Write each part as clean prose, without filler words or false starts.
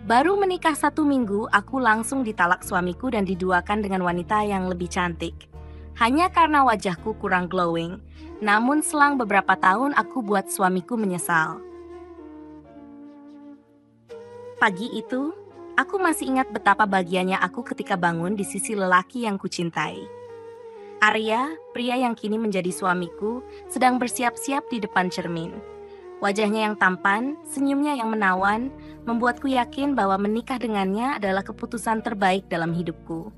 Baru menikah 1 minggu, aku langsung ditalak suamiku dan diduakan dengan wanita yang lebih cantik. Hanya karena wajahku kurang glowing. Namun selang beberapa tahun aku buat suamiku menyesal. Pagi itu, aku masih ingat betapa bahagianya aku ketika bangun di sisi lelaki yang kucintai. Arya, pria yang kini menjadi suamiku, sedang bersiap-siap di depan cermin. Wajahnya yang tampan, senyumnya yang menawan, membuatku yakin bahwa menikah dengannya adalah keputusan terbaik dalam hidupku.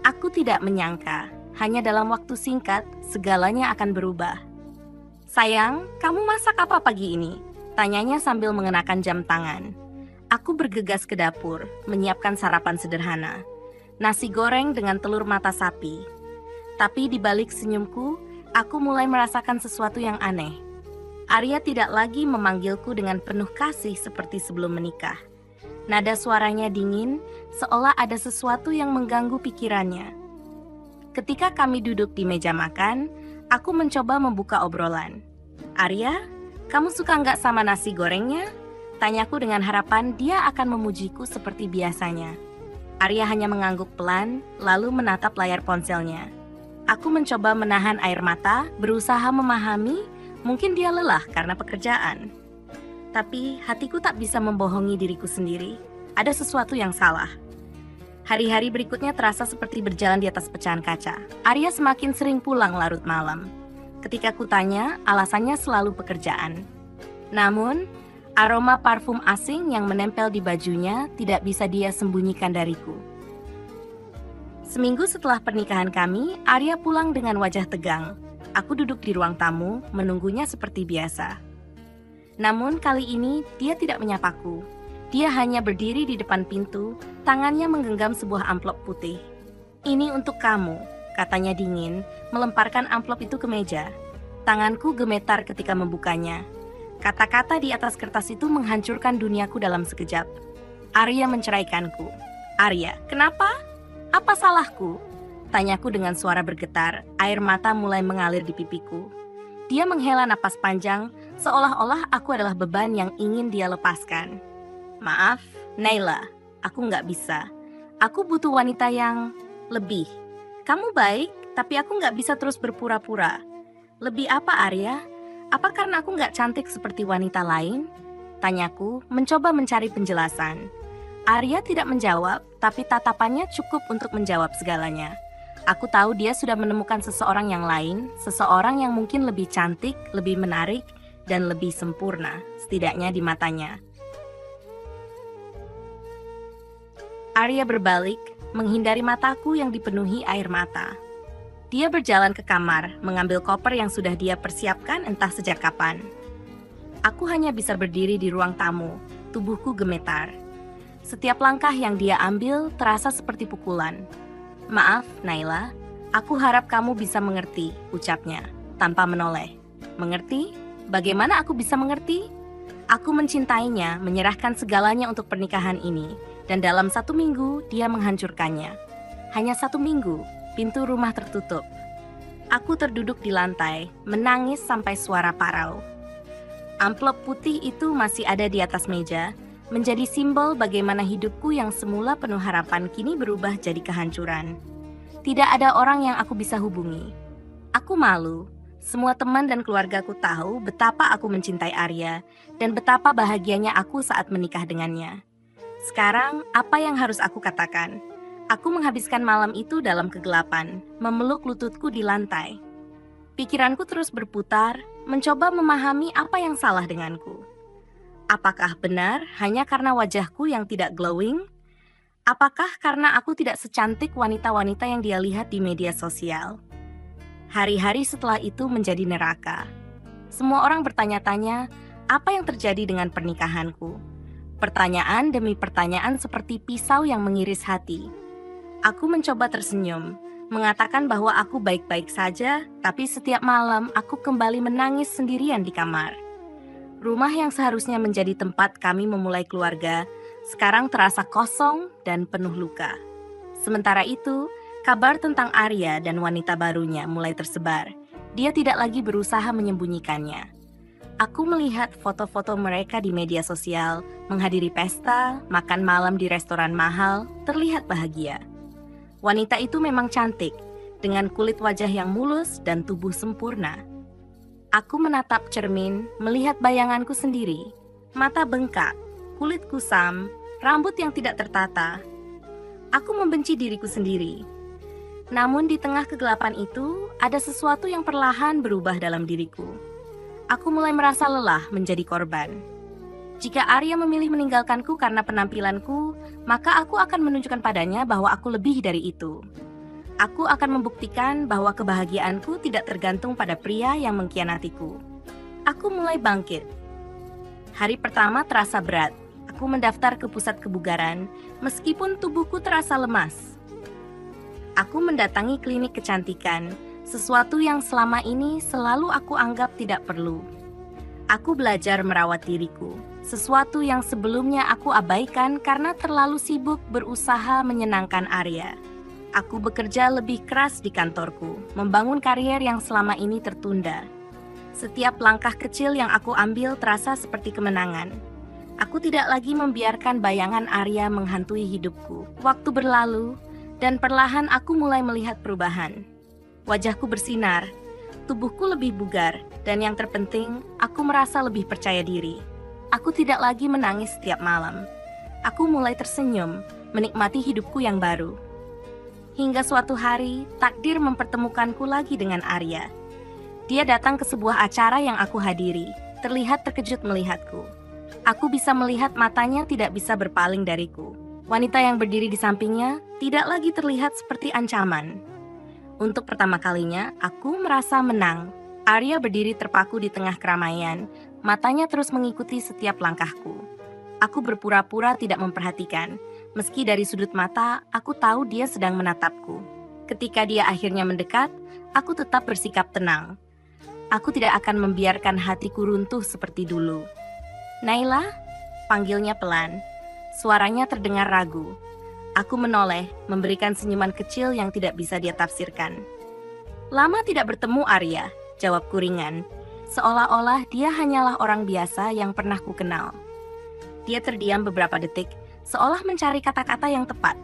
Aku tidak menyangka, hanya dalam waktu singkat, segalanya akan berubah. "Sayang, kamu masak apa pagi ini?" Tanyanya sambil mengenakan jam tangan. Aku bergegas ke dapur, menyiapkan sarapan sederhana. Nasi goreng dengan telur mata sapi. Tapi di balik senyumku, aku mulai merasakan sesuatu yang aneh. Arya tidak lagi memanggilku dengan penuh kasih seperti sebelum menikah. Nada suaranya dingin, seolah ada sesuatu yang mengganggu pikirannya. Ketika kami duduk di meja makan, aku mencoba membuka obrolan. "Arya, kamu suka nggak sama nasi gorengnya?" Tanyaku dengan harapan dia akan memujiku seperti biasanya. Arya hanya mengangguk pelan, lalu menatap layar ponselnya. Aku mencoba menahan air mata, berusaha memahami, mungkin dia lelah karena pekerjaan. Tapi hatiku tak bisa membohongi diriku sendiri. Ada sesuatu yang salah. Hari-hari berikutnya terasa seperti berjalan di atas pecahan kaca. Arya semakin sering pulang larut malam. Ketika kutanya, alasannya selalu pekerjaan. Namun, aroma parfum asing yang menempel di bajunya tidak bisa dia sembunyikan dariku. Seminggu setelah pernikahan kami, Arya pulang dengan wajah tegang. Aku duduk di ruang tamu, menunggunya seperti biasa. Namun kali ini dia tidak menyapaku. Dia hanya berdiri di depan pintu, tangannya menggenggam sebuah amplop putih. "Ini untuk kamu," katanya dingin, melemparkan amplop itu ke meja. Tanganku gemetar ketika membukanya. Kata-kata di atas kertas itu menghancurkan duniaku dalam sekejap. "Arya menceraikanku." "Arya, kenapa? Apa salahku?" Tanyaku dengan suara bergetar, air mata mulai mengalir di pipiku. Dia menghela napas panjang, seolah-olah aku adalah beban yang ingin dia lepaskan. "Maaf, Naila, aku nggak bisa. Aku butuh wanita yang lebih. Kamu baik, tapi aku nggak bisa terus berpura-pura." "Lebih apa, Arya? Apa karena aku nggak cantik seperti wanita lain?" Tanyaku, mencoba mencari penjelasan. Arya tidak menjawab, tapi tatapannya cukup untuk menjawab segalanya. Aku tahu dia sudah menemukan seseorang yang lain, seseorang yang mungkin lebih cantik, lebih menarik, dan lebih sempurna, setidaknya di matanya. Arya berbalik, menghindari mataku yang dipenuhi air mata. Dia berjalan ke kamar, mengambil koper yang sudah dia persiapkan entah sejak kapan. Aku hanya bisa berdiri di ruang tamu, tubuhku gemetar. Setiap langkah yang dia ambil terasa seperti pukulan. "Maaf, Naila, aku harap kamu bisa mengerti," ucapnya, tanpa menoleh. "Mengerti? Bagaimana aku bisa mengerti?" Aku mencintainya, menyerahkan segalanya untuk pernikahan ini, dan dalam 1 minggu dia menghancurkannya. Hanya 1 minggu. Pintu rumah tertutup. Aku terduduk di lantai, menangis sampai suara parau. Amplop putih itu masih ada di atas meja, menjadi simbol bagaimana hidupku yang semula penuh harapan kini berubah jadi kehancuran. Tidak ada orang yang aku bisa hubungi. Aku malu. Semua teman dan keluargaku tahu betapa aku mencintai Arya dan betapa bahagianya aku saat menikah dengannya. Sekarang, apa yang harus aku katakan? Aku menghabiskan malam itu dalam kegelapan, memeluk lututku di lantai. Pikiranku terus berputar, mencoba memahami apa yang salah denganku. Apakah benar hanya karena wajahku yang tidak glowing? Apakah karena aku tidak secantik wanita-wanita yang dia lihat di media sosial? Hari-hari setelah itu menjadi neraka. Semua orang bertanya-tanya, apa yang terjadi dengan pernikahanku? Pertanyaan demi pertanyaan seperti pisau yang mengiris hati. Aku mencoba tersenyum, mengatakan bahwa aku baik-baik saja, tapi setiap malam aku kembali menangis sendirian di kamar. Rumah yang seharusnya menjadi tempat kami memulai keluarga, sekarang terasa kosong dan penuh luka. Sementara itu, kabar tentang Arya dan wanita barunya mulai tersebar. Dia tidak lagi berusaha menyembunyikannya. Aku melihat foto-foto mereka di media sosial, menghadiri pesta, makan malam di restoran mahal, terlihat bahagia. Wanita itu memang cantik, dengan kulit wajah yang mulus dan tubuh sempurna. Aku menatap cermin, melihat bayanganku sendiri. Mata bengkak, kulit kusam, rambut yang tidak tertata. Aku membenci diriku sendiri. Namun di tengah kegelapan itu, ada sesuatu yang perlahan berubah dalam diriku. Aku mulai merasa lelah menjadi korban. Jika Arya memilih meninggalkanku karena penampilanku, maka aku akan menunjukkan padanya bahwa aku lebih dari itu. Aku akan membuktikan bahwa kebahagiaanku tidak tergantung pada pria yang mengkhianatiku. Aku mulai bangkit. Hari pertama terasa berat. Aku mendaftar ke pusat kebugaran, meskipun tubuhku terasa lemas. Aku mendatangi klinik kecantikan, sesuatu yang selama ini selalu aku anggap tidak perlu. Aku belajar merawat diriku, sesuatu yang sebelumnya aku abaikan karena terlalu sibuk berusaha menyenangkan Arya. Aku bekerja lebih keras di kantorku, membangun karier yang selama ini tertunda. Setiap langkah kecil yang aku ambil terasa seperti kemenangan. Aku tidak lagi membiarkan bayangan Arya menghantui hidupku. Waktu berlalu, dan perlahan aku mulai melihat perubahan. Wajahku bersinar, tubuhku lebih bugar, dan yang terpenting, aku merasa lebih percaya diri. Aku tidak lagi menangis setiap malam. Aku mulai tersenyum, menikmati hidupku yang baru. Hingga suatu hari, takdir mempertemukanku lagi dengan Arya. Dia datang ke sebuah acara yang aku hadiri, terlihat terkejut melihatku. Aku bisa melihat matanya tidak bisa berpaling dariku. Wanita yang berdiri di sampingnya tidak lagi terlihat seperti ancaman. Untuk pertama kalinya, aku merasa menang. Arya berdiri terpaku di tengah keramaian, matanya terus mengikuti setiap langkahku. Aku berpura-pura tidak memperhatikan, meski dari sudut mata, aku tahu dia sedang menatapku. Ketika dia akhirnya mendekat, aku tetap bersikap tenang. Aku tidak akan membiarkan hatiku runtuh seperti dulu. Naila, panggilnya pelan. Suaranya terdengar ragu. Aku menoleh, memberikan senyuman kecil yang tidak bisa dia tafsirkan. Lama tidak bertemu Arya, jawabku ringan. Seolah-olah dia hanyalah orang biasa yang pernah ku kenal. Dia terdiam beberapa detik, seolah mencari kata-kata yang tepat.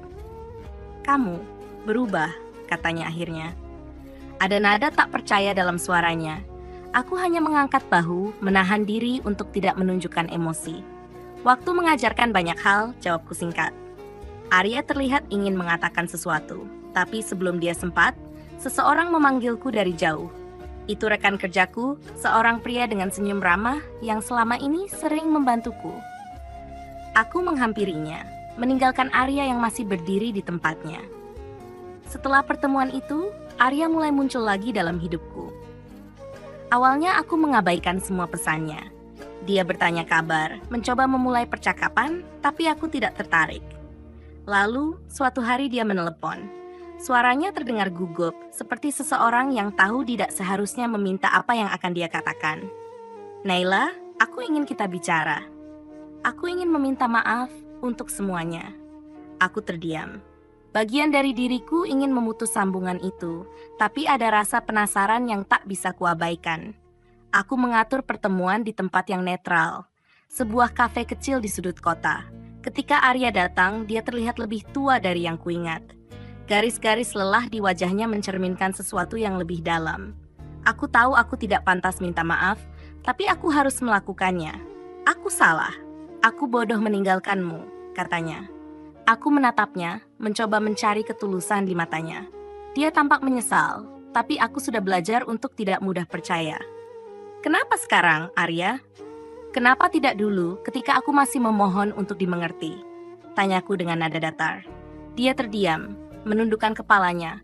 Kamu berubah, katanya akhirnya. Ada nada tak percaya dalam suaranya. Aku hanya mengangkat bahu, menahan diri untuk tidak menunjukkan emosi. Waktu mengajarkan banyak hal, jawabku singkat. Arya terlihat ingin mengatakan sesuatu, tapi sebelum dia sempat, seseorang memanggilku dari jauh. Itu rekan kerjaku, seorang pria dengan senyum ramah yang selama ini sering membantuku. Aku menghampirinya, meninggalkan Arya yang masih berdiri di tempatnya. Setelah pertemuan itu, Arya mulai muncul lagi dalam hidupku. Awalnya aku mengabaikan semua pesannya. Dia bertanya kabar, mencoba memulai percakapan, tapi aku tidak tertarik. Lalu, suatu hari dia menelepon. Suaranya terdengar gugup, seperti seseorang yang tahu tidak seharusnya meminta apa yang akan dia katakan. Naila, aku ingin kita bicara. Aku ingin meminta maaf untuk semuanya. Aku terdiam. Bagian dari diriku ingin memutus sambungan itu, tapi ada rasa penasaran yang tak bisa kuabaikan. Aku mengatur pertemuan di tempat yang netral, sebuah kafe kecil di sudut kota. Ketika Arya datang, dia terlihat lebih tua dari yang kuingat. Garis-garis lelah di wajahnya mencerminkan sesuatu yang lebih dalam. Aku tahu aku tidak pantas minta maaf, tapi aku harus melakukannya. Aku salah. Aku bodoh meninggalkanmu, katanya. Aku menatapnya, mencoba mencari ketulusan di matanya. Dia tampak menyesal, tapi aku sudah belajar untuk tidak mudah percaya. Kenapa sekarang, Arya? Kenapa tidak dulu ketika aku masih memohon untuk dimengerti? Tanyaku dengan nada datar. Dia terdiam, menundukkan kepalanya.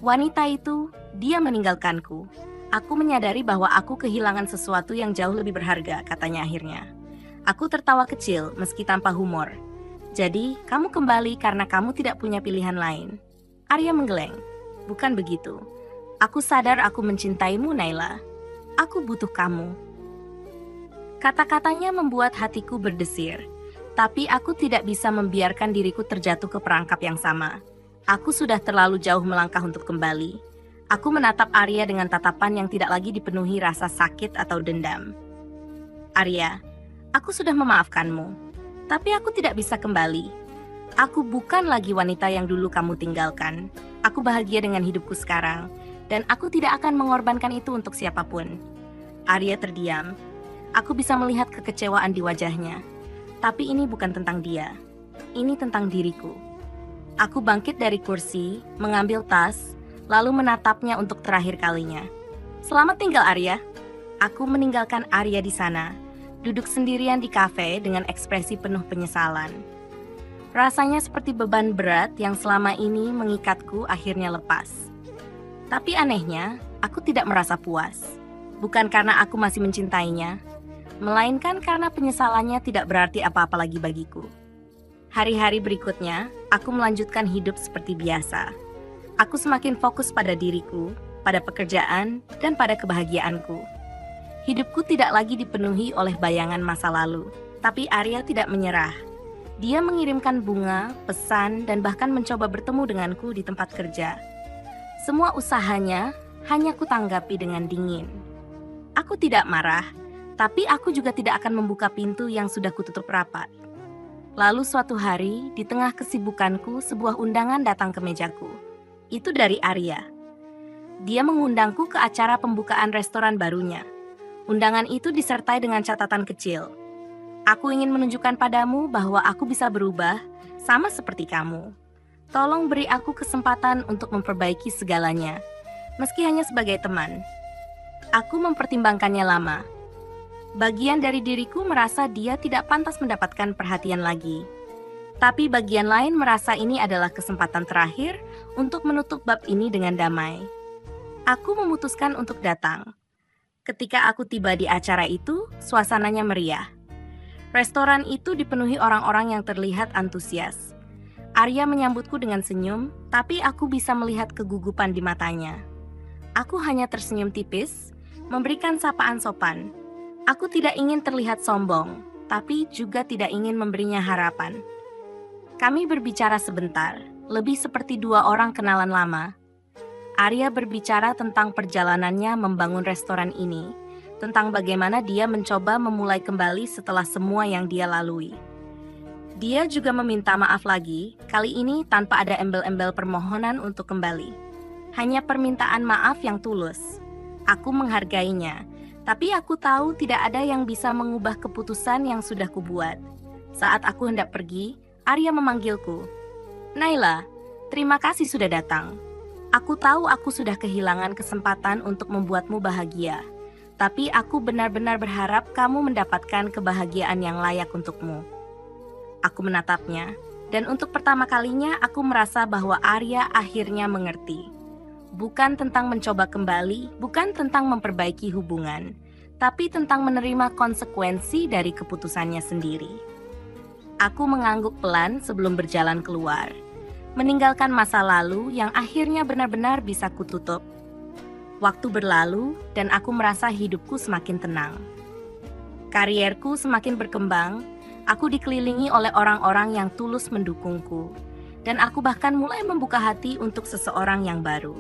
Wanita itu, dia meninggalkanku. Aku menyadari bahwa aku kehilangan sesuatu yang jauh lebih berharga, katanya akhirnya. Aku tertawa kecil meski tanpa humor. Jadi, kamu kembali karena kamu tidak punya pilihan lain. Arya menggeleng. Bukan begitu. Aku sadar aku mencintaimu, Naila. Aku butuh kamu. Kata-katanya membuat hatiku berdesir. Tapi aku tidak bisa membiarkan diriku terjatuh ke perangkap yang sama. Aku sudah terlalu jauh melangkah untuk kembali. Aku menatap Arya dengan tatapan yang tidak lagi dipenuhi rasa sakit atau dendam. Arya, aku sudah memaafkanmu, tapi aku tidak bisa kembali. Aku bukan lagi wanita yang dulu kamu tinggalkan. Aku bahagia dengan hidupku sekarang, dan aku tidak akan mengorbankan itu untuk siapapun. Arya terdiam. Aku bisa melihat kekecewaan di wajahnya. Tapi ini bukan tentang dia. Ini tentang diriku. Aku bangkit dari kursi, mengambil tas, lalu menatapnya untuk terakhir kalinya. Selamat tinggal, Arya. Aku meninggalkan Arya di sana, duduk sendirian di kafe dengan ekspresi penuh penyesalan. Rasanya seperti beban berat yang selama ini mengikatku akhirnya lepas. Tapi anehnya, aku tidak merasa puas. Bukan karena aku masih mencintainya, melainkan karena penyesalannya tidak berarti apa-apa lagi bagiku. Hari-hari berikutnya, aku melanjutkan hidup seperti biasa. Aku semakin fokus pada diriku, pada pekerjaan, dan pada kebahagiaanku. Hidupku tidak lagi dipenuhi oleh bayangan masa lalu, tapi Arya tidak menyerah. Dia mengirimkan bunga, pesan, dan bahkan mencoba bertemu denganku di tempat kerja. Semua usahanya hanya kutanggapi dengan dingin. Aku tidak marah, tapi aku juga tidak akan membuka pintu yang sudah kututup rapat. Lalu suatu hari, di tengah kesibukanku, sebuah undangan datang ke mejaku. Itu dari Arya. Dia mengundangku ke acara pembukaan restoran barunya. Undangan itu disertai dengan catatan kecil. Aku ingin menunjukkan padamu bahwa aku bisa berubah, sama seperti kamu. Tolong beri aku kesempatan untuk memperbaiki segalanya, meski hanya sebagai teman. Aku mempertimbangkannya lama. Bagian dari diriku merasa dia tidak pantas mendapatkan perhatian lagi. Tapi bagian lain merasa ini adalah kesempatan terakhir untuk menutup bab ini dengan damai. Aku memutuskan untuk datang. Ketika aku tiba di acara itu, suasananya meriah. Restoran itu dipenuhi orang-orang yang terlihat antusias. Arya menyambutku dengan senyum, tapi aku bisa melihat kegugupan di matanya. Aku hanya tersenyum tipis, memberikan sapaan sopan. Aku tidak ingin terlihat sombong, tapi juga tidak ingin memberinya harapan. Kami berbicara sebentar, lebih seperti dua orang kenalan lama. Arya berbicara tentang perjalanannya membangun restoran ini, tentang bagaimana dia mencoba memulai kembali setelah semua yang dia lalui. Dia juga meminta maaf lagi, kali ini tanpa ada embel-embel permohonan untuk kembali. Hanya permintaan maaf yang tulus. Aku menghargainya, tapi aku tahu tidak ada yang bisa mengubah keputusan yang sudah kubuat. Saat aku hendak pergi, Arya memanggilku. Naila, terima kasih sudah datang. Aku tahu aku sudah kehilangan kesempatan untuk membuatmu bahagia. Tapi aku benar-benar berharap kamu mendapatkan kebahagiaan yang layak untukmu. Aku menatapnya, dan untuk pertama kalinya aku merasa bahwa Arya akhirnya mengerti. Bukan tentang mencoba kembali, bukan tentang memperbaiki hubungan, tapi tentang menerima konsekuensi dari keputusannya sendiri. Aku mengangguk pelan sebelum berjalan keluar, meninggalkan masa lalu yang akhirnya benar-benar bisa kututup. Waktu berlalu, dan aku merasa hidupku semakin tenang. Karierku semakin berkembang, aku dikelilingi oleh orang-orang yang tulus mendukungku, dan aku bahkan mulai membuka hati untuk seseorang yang baru.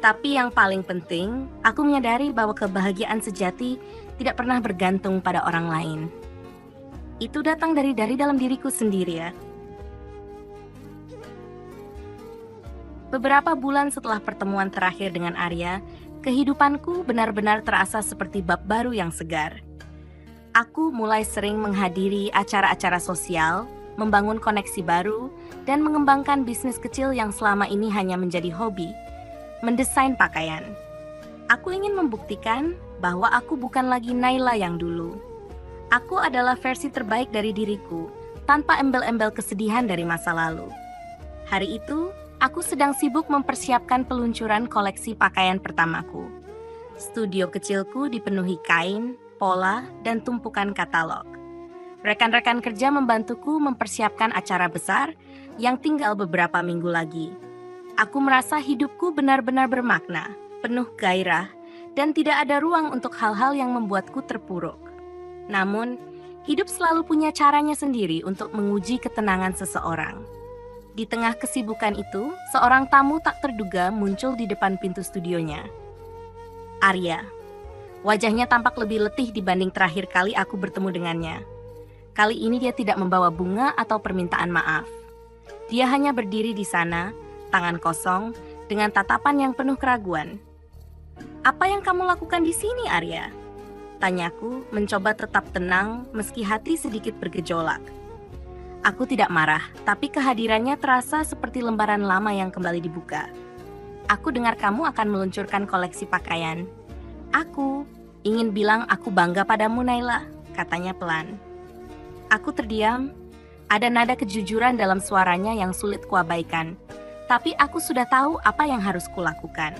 Tapi yang paling penting, aku menyadari bahwa kebahagiaan sejati tidak pernah bergantung pada orang lain. Itu datang dari dalam diriku sendiri ya. Beberapa bulan setelah pertemuan terakhir dengan Arya, kehidupanku benar-benar terasa seperti bab baru yang segar. Aku mulai sering menghadiri acara-acara sosial, membangun koneksi baru, dan mengembangkan bisnis kecil yang selama ini hanya menjadi hobi, mendesain pakaian. Aku ingin membuktikan bahwa aku bukan lagi Naila yang dulu. Aku adalah versi terbaik dari diriku, tanpa embel-embel kesedihan dari masa lalu. Hari itu, aku sedang sibuk mempersiapkan peluncuran koleksi pakaian pertamaku. Studio kecilku dipenuhi kain, pola, dan tumpukan katalog. Rekan-rekan kerja membantuku mempersiapkan acara besar yang tinggal beberapa minggu lagi. Aku merasa hidupku benar-benar bermakna, penuh gairah, dan tidak ada ruang untuk hal-hal yang membuatku terpuruk. Namun, hidup selalu punya caranya sendiri untuk menguji ketenangan seseorang. Di tengah kesibukan itu, seorang tamu tak terduga muncul di depan pintu studionya. Arya. Wajahnya tampak lebih letih dibanding terakhir kali aku bertemu dengannya. Kali ini dia tidak membawa bunga atau permintaan maaf. Dia hanya berdiri di sana, tangan kosong, dengan tatapan yang penuh keraguan. "Apa yang kamu lakukan di sini, Arya?" Tanyaku, mencoba tetap tenang meski hati sedikit bergejolak. Aku tidak marah, tapi kehadirannya terasa seperti lembaran lama yang kembali dibuka. "Aku dengar kamu akan meluncurkan koleksi pakaian. Aku ingin bilang aku bangga padamu, Naila," katanya pelan. Aku terdiam, ada nada kejujuran dalam suaranya yang sulit kuabaikan. Tapi aku sudah tahu apa yang harus kulakukan.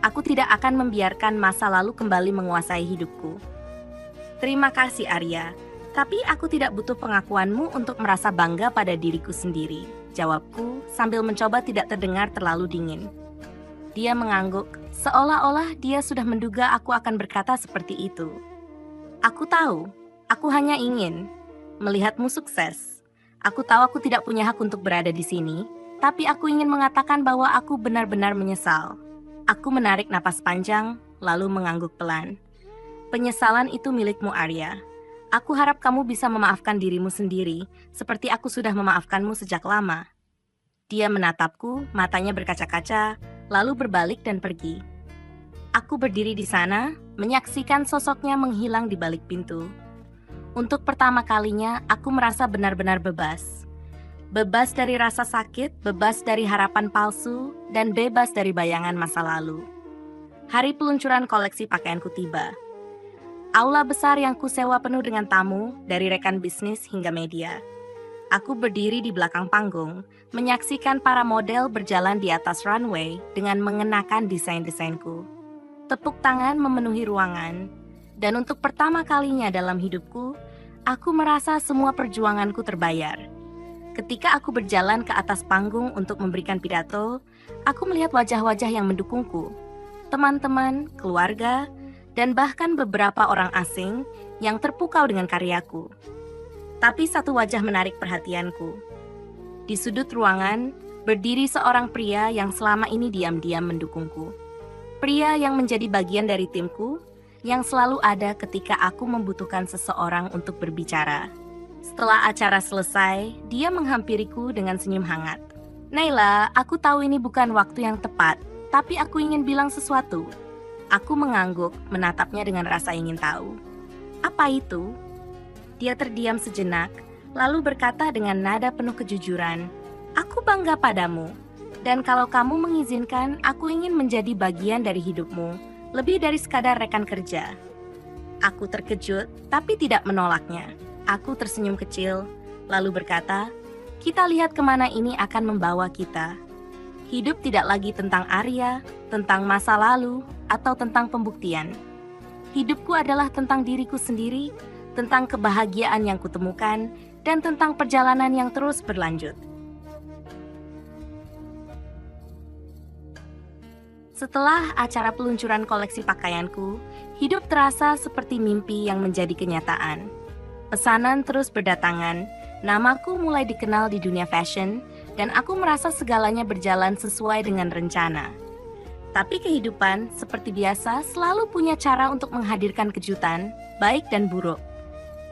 Aku tidak akan membiarkan masa lalu kembali menguasai hidupku. "Terima kasih, Arya. Tapi aku tidak butuh pengakuanmu untuk merasa bangga pada diriku sendiri," jawabku sambil mencoba tidak terdengar terlalu dingin. Dia mengangguk, seolah-olah dia sudah menduga aku akan berkata seperti itu. "Aku tahu, aku hanya ingin melihatmu sukses. Aku tahu aku tidak punya hak untuk berada di sini, tapi aku ingin mengatakan bahwa aku benar-benar menyesal." Aku menarik napas panjang, lalu mengangguk pelan. "Penyesalan itu milikmu, Arya. Aku harap kamu bisa memaafkan dirimu sendiri, seperti aku sudah memaafkanmu sejak lama." Dia menatapku, matanya berkaca-kaca, lalu berbalik dan pergi. Aku berdiri di sana, menyaksikan sosoknya menghilang di balik pintu. Untuk pertama kalinya, aku merasa benar-benar bebas. Bebas dari rasa sakit, bebas dari harapan palsu, dan bebas dari bayangan masa lalu. Hari peluncuran koleksi pakaianku tiba. Aula besar yang kusewa penuh dengan tamu, dari rekan bisnis hingga media. Aku berdiri di belakang panggung, menyaksikan para model berjalan di atas runway dengan mengenakan desain-desainku. Tepuk tangan memenuhi ruangan, dan untuk pertama kalinya dalam hidupku, aku merasa semua perjuanganku terbayar. Ketika aku berjalan ke atas panggung untuk memberikan pidato, aku melihat wajah-wajah yang mendukungku, teman-teman, keluarga, dan bahkan beberapa orang asing yang terpukau dengan karyaku. Tapi satu wajah menarik perhatianku. Di sudut ruangan, berdiri seorang pria yang selama ini diam-diam mendukungku. Pria yang menjadi bagian dari timku, yang selalu ada ketika aku membutuhkan seseorang untuk berbicara. Setelah acara selesai, dia menghampiriku dengan senyum hangat. "Naila, aku tahu ini bukan waktu yang tepat, tapi aku ingin bilang sesuatu." Aku mengangguk, menatapnya dengan rasa ingin tahu. "Apa itu?" Dia terdiam sejenak, lalu berkata dengan nada penuh kejujuran, "Aku bangga padamu, dan kalau kamu mengizinkan, aku ingin menjadi bagian dari hidupmu, lebih dari sekadar rekan kerja." Aku terkejut, tapi tidak menolaknya. Aku tersenyum kecil, lalu berkata, "Kita lihat kemana ini akan membawa kita. Hidup tidak lagi tentang Arya, tentang masa lalu, atau tentang pembuktian. Hidupku adalah tentang diriku sendiri, tentang kebahagiaan yang kutemukan, dan tentang perjalanan yang terus berlanjut." Setelah acara peluncuran koleksi pakaianku, hidup terasa seperti mimpi yang menjadi kenyataan. Pesanan terus berdatangan, namaku mulai dikenal di dunia fashion, dan aku merasa segalanya berjalan sesuai dengan rencana. Tapi kehidupan, seperti biasa, selalu punya cara untuk menghadirkan kejutan, baik dan buruk.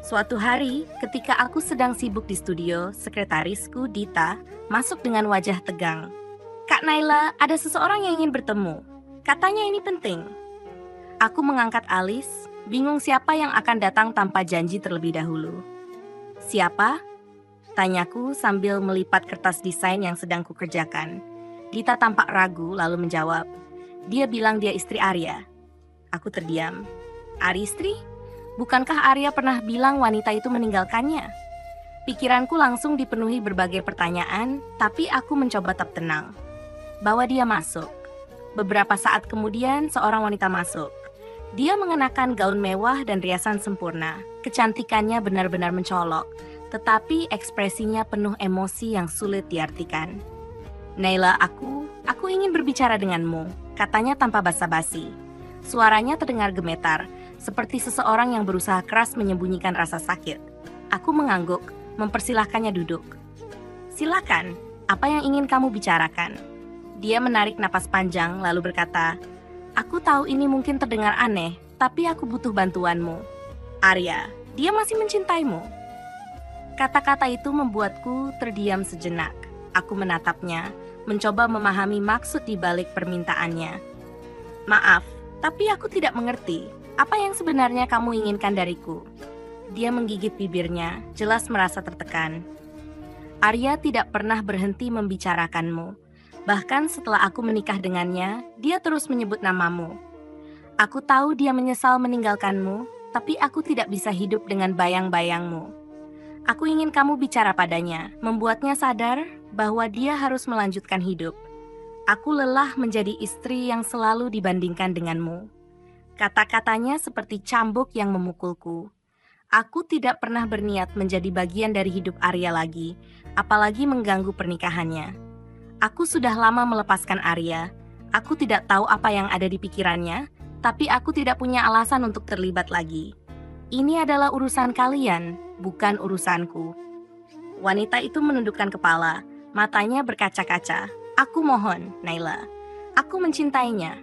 Suatu hari, ketika aku sedang sibuk di studio, sekretarisku, Dita, masuk dengan wajah tegang. "Kak Naila, ada seseorang yang ingin bertemu. Katanya ini penting." Aku mengangkat alis, bingung siapa yang akan datang tanpa janji terlebih dahulu. "Siapa?" tanyaku sambil melipat kertas desain yang sedang kukerjakan. Dita tampak ragu lalu menjawab, "Dia bilang dia istri Arya." Aku terdiam. "Istri? Bukankah Arya pernah bilang wanita itu meninggalkannya?" Pikiranku langsung dipenuhi berbagai pertanyaan, tapi aku mencoba tetap tenang. Bawa dia masuk. Beberapa saat kemudian, seorang wanita masuk. Dia mengenakan gaun mewah dan riasan sempurna. Kecantikannya benar-benar mencolok, tetapi ekspresinya penuh emosi yang sulit diartikan. "Naila, aku ingin berbicara denganmu," katanya tanpa basa-basi. Suaranya terdengar gemetar, seperti seseorang yang berusaha keras menyembunyikan rasa sakit. Aku mengangguk, mempersilahkannya duduk. "Silakan, apa yang ingin kamu bicarakan?" Dia menarik napas panjang lalu berkata, "Aku tahu ini mungkin terdengar aneh, tapi aku butuh bantuanmu. Arya, dia masih mencintaimu. Kata-kata itu membuatku terdiam sejenak. Aku menatapnya, mencoba memahami maksud di balik permintaannya. Maaf, tapi aku tidak mengerti. Apa yang sebenarnya kamu inginkan dariku? Dia menggigit bibirnya, jelas merasa tertekan. Arya tidak pernah berhenti membicarakanmu. Bahkan setelah aku menikah dengannya, dia terus menyebut namamu. Aku tahu dia menyesal meninggalkanmu, tapi aku tidak bisa hidup dengan bayang-bayangmu. Aku ingin kamu bicara padanya, membuatnya sadar bahwa dia harus melanjutkan hidup. Aku lelah menjadi istri yang selalu dibandingkan denganmu. Kata-katanya seperti cambuk yang memukulku. Aku tidak pernah berniat menjadi bagian dari hidup Arya lagi, apalagi mengganggu pernikahannya. Aku sudah lama melepaskan Arya. Aku tidak tahu apa yang ada di pikirannya, tapi aku tidak punya alasan untuk terlibat lagi. Ini adalah urusan kalian, bukan urusanku. Wanita itu menundukkan kepala, matanya berkaca-kaca. Aku mohon, Naila. Aku mencintainya.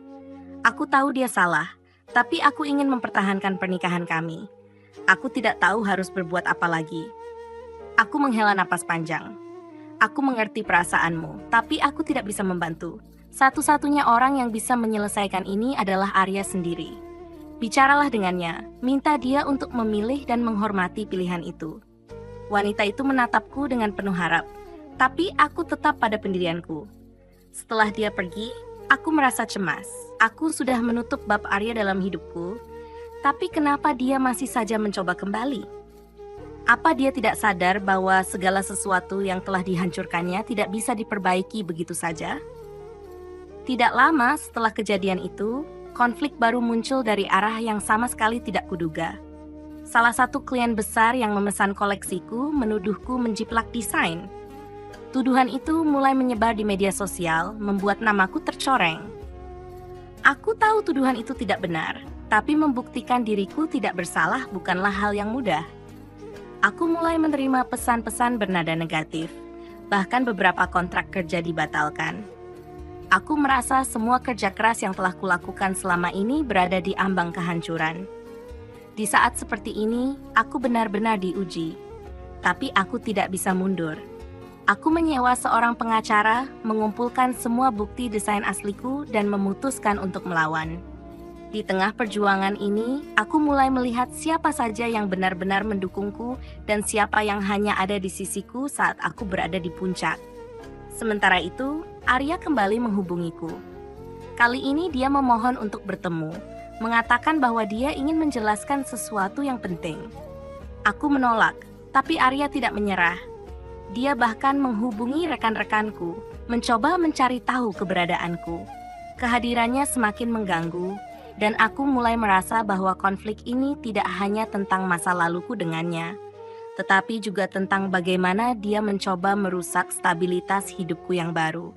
Aku tahu dia salah, tapi aku ingin mempertahankan pernikahan kami. Aku tidak tahu harus berbuat apa lagi. Aku menghela napas panjang. Aku mengerti perasaanmu, tapi aku tidak bisa membantu. Satu-satunya orang yang bisa menyelesaikan ini adalah Arya sendiri. Bicaralah dengannya, minta dia untuk memilih dan menghormati pilihan itu. Wanita itu menatapku dengan penuh harap, tapi aku tetap pada pendirianku. Setelah dia pergi, aku merasa cemas. Aku sudah menutup bab Arya dalam hidupku, tapi kenapa dia masih saja mencoba kembali? Apa dia tidak sadar bahwa segala sesuatu yang telah dihancurkannya tidak bisa diperbaiki begitu saja? Tidak lama setelah kejadian itu, konflik baru muncul dari arah yang sama sekali tidak kuduga. Salah satu klien besar yang memesan koleksiku menuduhku menjiplak desain. Tuduhan itu mulai menyebar di media sosial, membuat namaku tercoreng. Aku tahu tuduhan itu tidak benar, tapi membuktikan diriku tidak bersalah bukanlah hal yang mudah. Aku mulai menerima pesan-pesan bernada negatif, bahkan beberapa kontrak kerja dibatalkan. Aku merasa semua kerja keras yang telah kulakukan selama ini berada di ambang kehancuran. Di saat seperti ini, aku benar-benar diuji, tapi aku tidak bisa mundur. Aku menyewa seorang pengacara, mengumpulkan semua bukti desain asliku, dan memutuskan untuk melawan. Di tengah perjuangan ini, aku mulai melihat siapa saja yang benar-benar mendukungku dan siapa yang hanya ada di sisiku saat aku berada di puncak. Sementara itu, Arya kembali menghubungiku. Kali ini dia memohon untuk bertemu, mengatakan bahwa dia ingin menjelaskan sesuatu yang penting. Aku menolak, tapi Arya tidak menyerah. Dia bahkan menghubungi rekan-rekanku, mencoba mencari tahu keberadaanku. Kehadirannya semakin mengganggu, dan aku mulai merasa bahwa konflik ini tidak hanya tentang masa laluku dengannya, tetapi juga tentang bagaimana dia mencoba merusak stabilitas hidupku yang baru.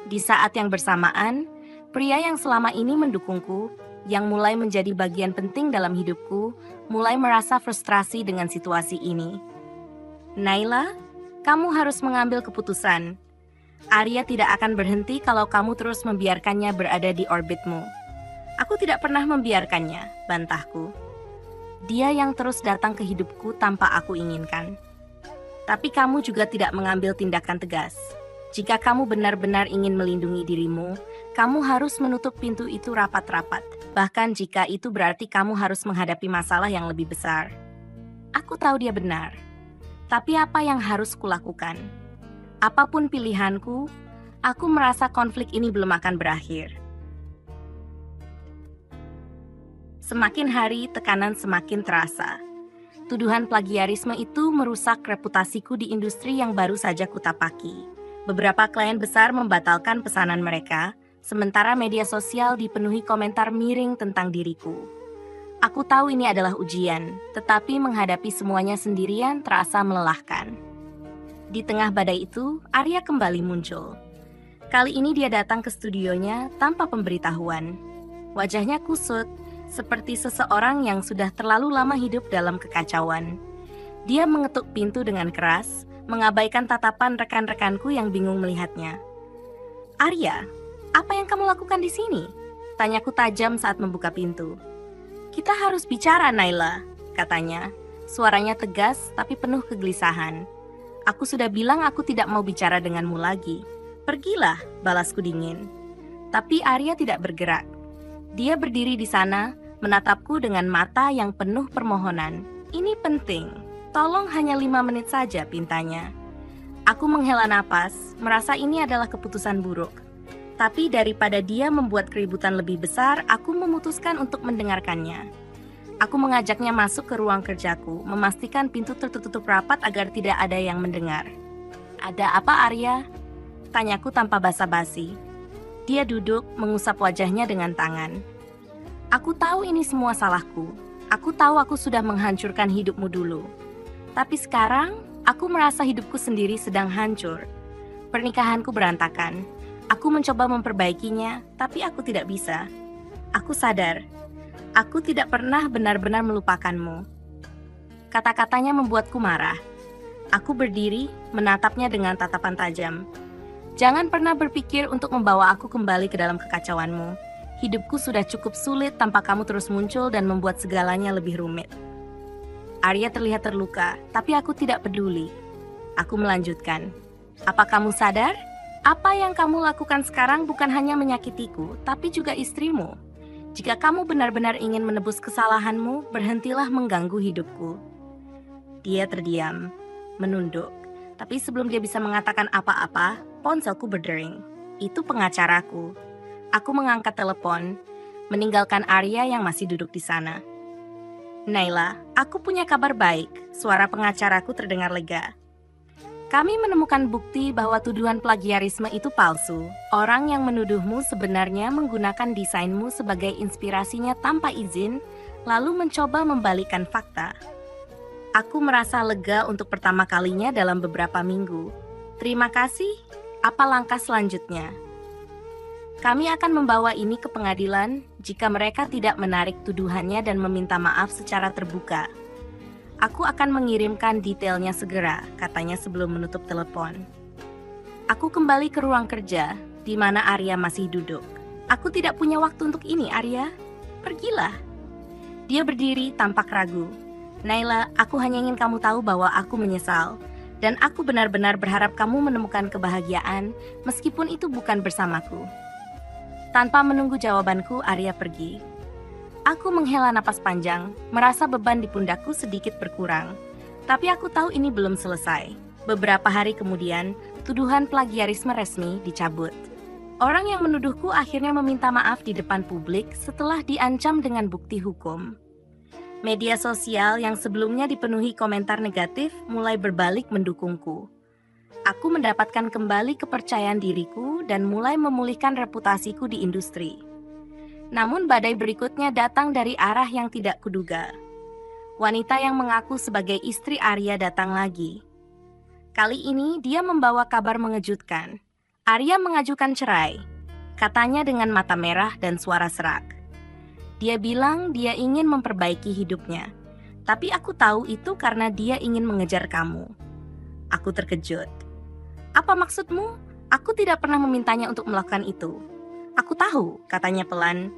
Di saat yang bersamaan, pria yang selama ini mendukungku, yang mulai menjadi bagian penting dalam hidupku, mulai merasa frustrasi dengan situasi ini. Naila, kamu harus mengambil keputusan. Arya tidak akan berhenti kalau kamu terus membiarkannya berada di orbitmu. Aku tidak pernah membiarkannya, bantahku. Dia yang terus datang ke hidupku tanpa aku inginkan. Tapi kamu juga tidak mengambil tindakan tegas. Jika kamu benar-benar ingin melindungi dirimu, kamu harus menutup pintu itu rapat-rapat. Bahkan jika itu berarti kamu harus menghadapi masalah yang lebih besar. Aku tahu dia benar. Tapi apa yang harus kulakukan? Apapun pilihanku, aku merasa konflik ini belum akan berakhir. Semakin hari, tekanan semakin terasa. Tuduhan plagiarisme itu merusak reputasiku di industri yang baru saja kutapaki. Beberapa klien besar membatalkan pesanan mereka, sementara media sosial dipenuhi komentar miring tentang diriku. Aku tahu ini adalah ujian, tetapi menghadapi semuanya sendirian terasa melelahkan. Di tengah badai itu, Arya kembali muncul. Kali ini dia datang ke studionya tanpa pemberitahuan. Wajahnya kusut, seperti seseorang yang sudah terlalu lama hidup dalam kekacauan. Dia mengetuk pintu dengan keras, mengabaikan tatapan rekan-rekanku yang bingung melihatnya. "Arya, apa yang kamu lakukan di sini?" Tanyaku tajam saat membuka pintu. Kita harus bicara, Naila, katanya. Suaranya tegas tapi penuh kegelisahan. Aku sudah bilang aku tidak mau bicara denganmu lagi. Pergilah, balasku dingin. Tapi Arya tidak bergerak. Dia berdiri di sana, menatapku dengan mata yang penuh permohonan. Ini penting. Tolong hanya 5 menit saja, pintanya. Aku menghela napas, merasa ini adalah keputusan buruk. Tapi daripada dia membuat keributan lebih besar, aku memutuskan untuk mendengarkannya. Aku mengajaknya masuk ke ruang kerjaku, memastikan pintu tertutup rapat agar tidak ada yang mendengar. Ada apa, Arya? Tanyaku tanpa basa-basi. Dia duduk, mengusap wajahnya dengan tangan. Aku tahu ini semua salahku. Aku tahu aku sudah menghancurkan hidupmu dulu. Tapi sekarang, aku merasa hidupku sendiri sedang hancur. Pernikahanku berantakan. Aku mencoba memperbaikinya, tapi aku tidak bisa. Aku sadar. Aku tidak pernah benar-benar melupakanmu. Kata-katanya membuatku marah. Aku berdiri, menatapnya dengan tatapan tajam. Jangan pernah berpikir untuk membawa aku kembali ke dalam kekacauanmu. Hidupku sudah cukup sulit tanpa kamu terus muncul dan membuat segalanya lebih rumit. Arya terlihat terluka, tapi aku tidak peduli. Aku melanjutkan. Apa kamu sadar? Apa yang kamu lakukan sekarang bukan hanya menyakitiku, tapi juga istrimu. Jika kamu benar-benar ingin menebus kesalahanmu, berhentilah mengganggu hidupku. Dia terdiam, menunduk. Tapi sebelum dia bisa mengatakan apa-apa, ponselku berdering. Itu pengacaraku. Aku mengangkat telepon, meninggalkan Arya yang masih duduk di sana. Naila, aku punya kabar baik. Suara pengacaraku terdengar lega. Kami menemukan bukti bahwa tuduhan plagiarisme itu palsu. Orang yang menuduhmu sebenarnya menggunakan desainmu sebagai inspirasinya tanpa izin, lalu mencoba membalikkan fakta. Aku merasa lega untuk pertama kalinya dalam beberapa minggu. Terima kasih. Apa langkah selanjutnya? Kami akan membawa ini ke pengadilan jika mereka tidak menarik tuduhannya dan meminta maaf secara terbuka. Aku akan mengirimkan detailnya segera, katanya sebelum menutup telepon. Aku kembali ke ruang kerja, di mana Arya masih duduk. Aku tidak punya waktu untuk ini, Arya. Pergilah. Dia berdiri tampak ragu. Naila, aku hanya ingin kamu tahu bahwa aku menyesal. Dan aku benar-benar berharap kamu menemukan kebahagiaan, meskipun itu bukan bersamaku. Tanpa menunggu jawabanku, Arya pergi. Aku menghela napas panjang, merasa beban di pundakku sedikit berkurang. Tapi aku tahu ini belum selesai. Beberapa hari kemudian, tuduhan plagiarisme resmi dicabut. Orang yang menuduhku akhirnya meminta maaf di depan publik setelah diancam dengan bukti hukum. Media sosial yang sebelumnya dipenuhi komentar negatif mulai berbalik mendukungku. Aku mendapatkan kembali kepercayaan diriku dan mulai memulihkan reputasiku di industri. Namun badai berikutnya datang dari arah yang tidak kuduga. Wanita yang mengaku sebagai istri Arya datang lagi. Kali ini dia membawa kabar mengejutkan. Arya mengajukan cerai, katanya dengan mata merah dan suara serak. Dia bilang dia ingin memperbaiki hidupnya. Tapi aku tahu itu karena dia ingin mengejar kamu. Aku terkejut. Apa maksudmu? Aku tidak pernah memintanya untuk melakukan itu. Aku tahu, katanya pelan.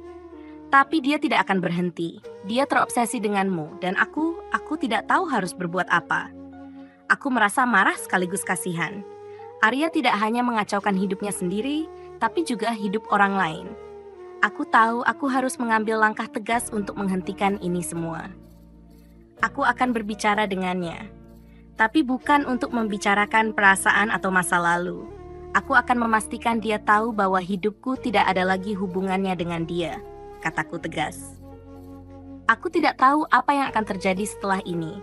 Tapi dia tidak akan berhenti. Dia terobsesi denganmu dan aku tidak tahu harus berbuat apa. Aku merasa marah sekaligus kasihan. Arya tidak hanya mengacaukan hidupnya sendiri, tapi juga hidup orang lain. Aku tahu aku harus mengambil langkah tegas untuk menghentikan ini semua. Aku akan berbicara dengannya. Tapi bukan untuk membicarakan perasaan atau masa lalu. Aku akan memastikan dia tahu bahwa hidupku tidak ada lagi hubungannya dengan dia. Kataku tegas. Aku tidak tahu apa yang akan terjadi setelah ini.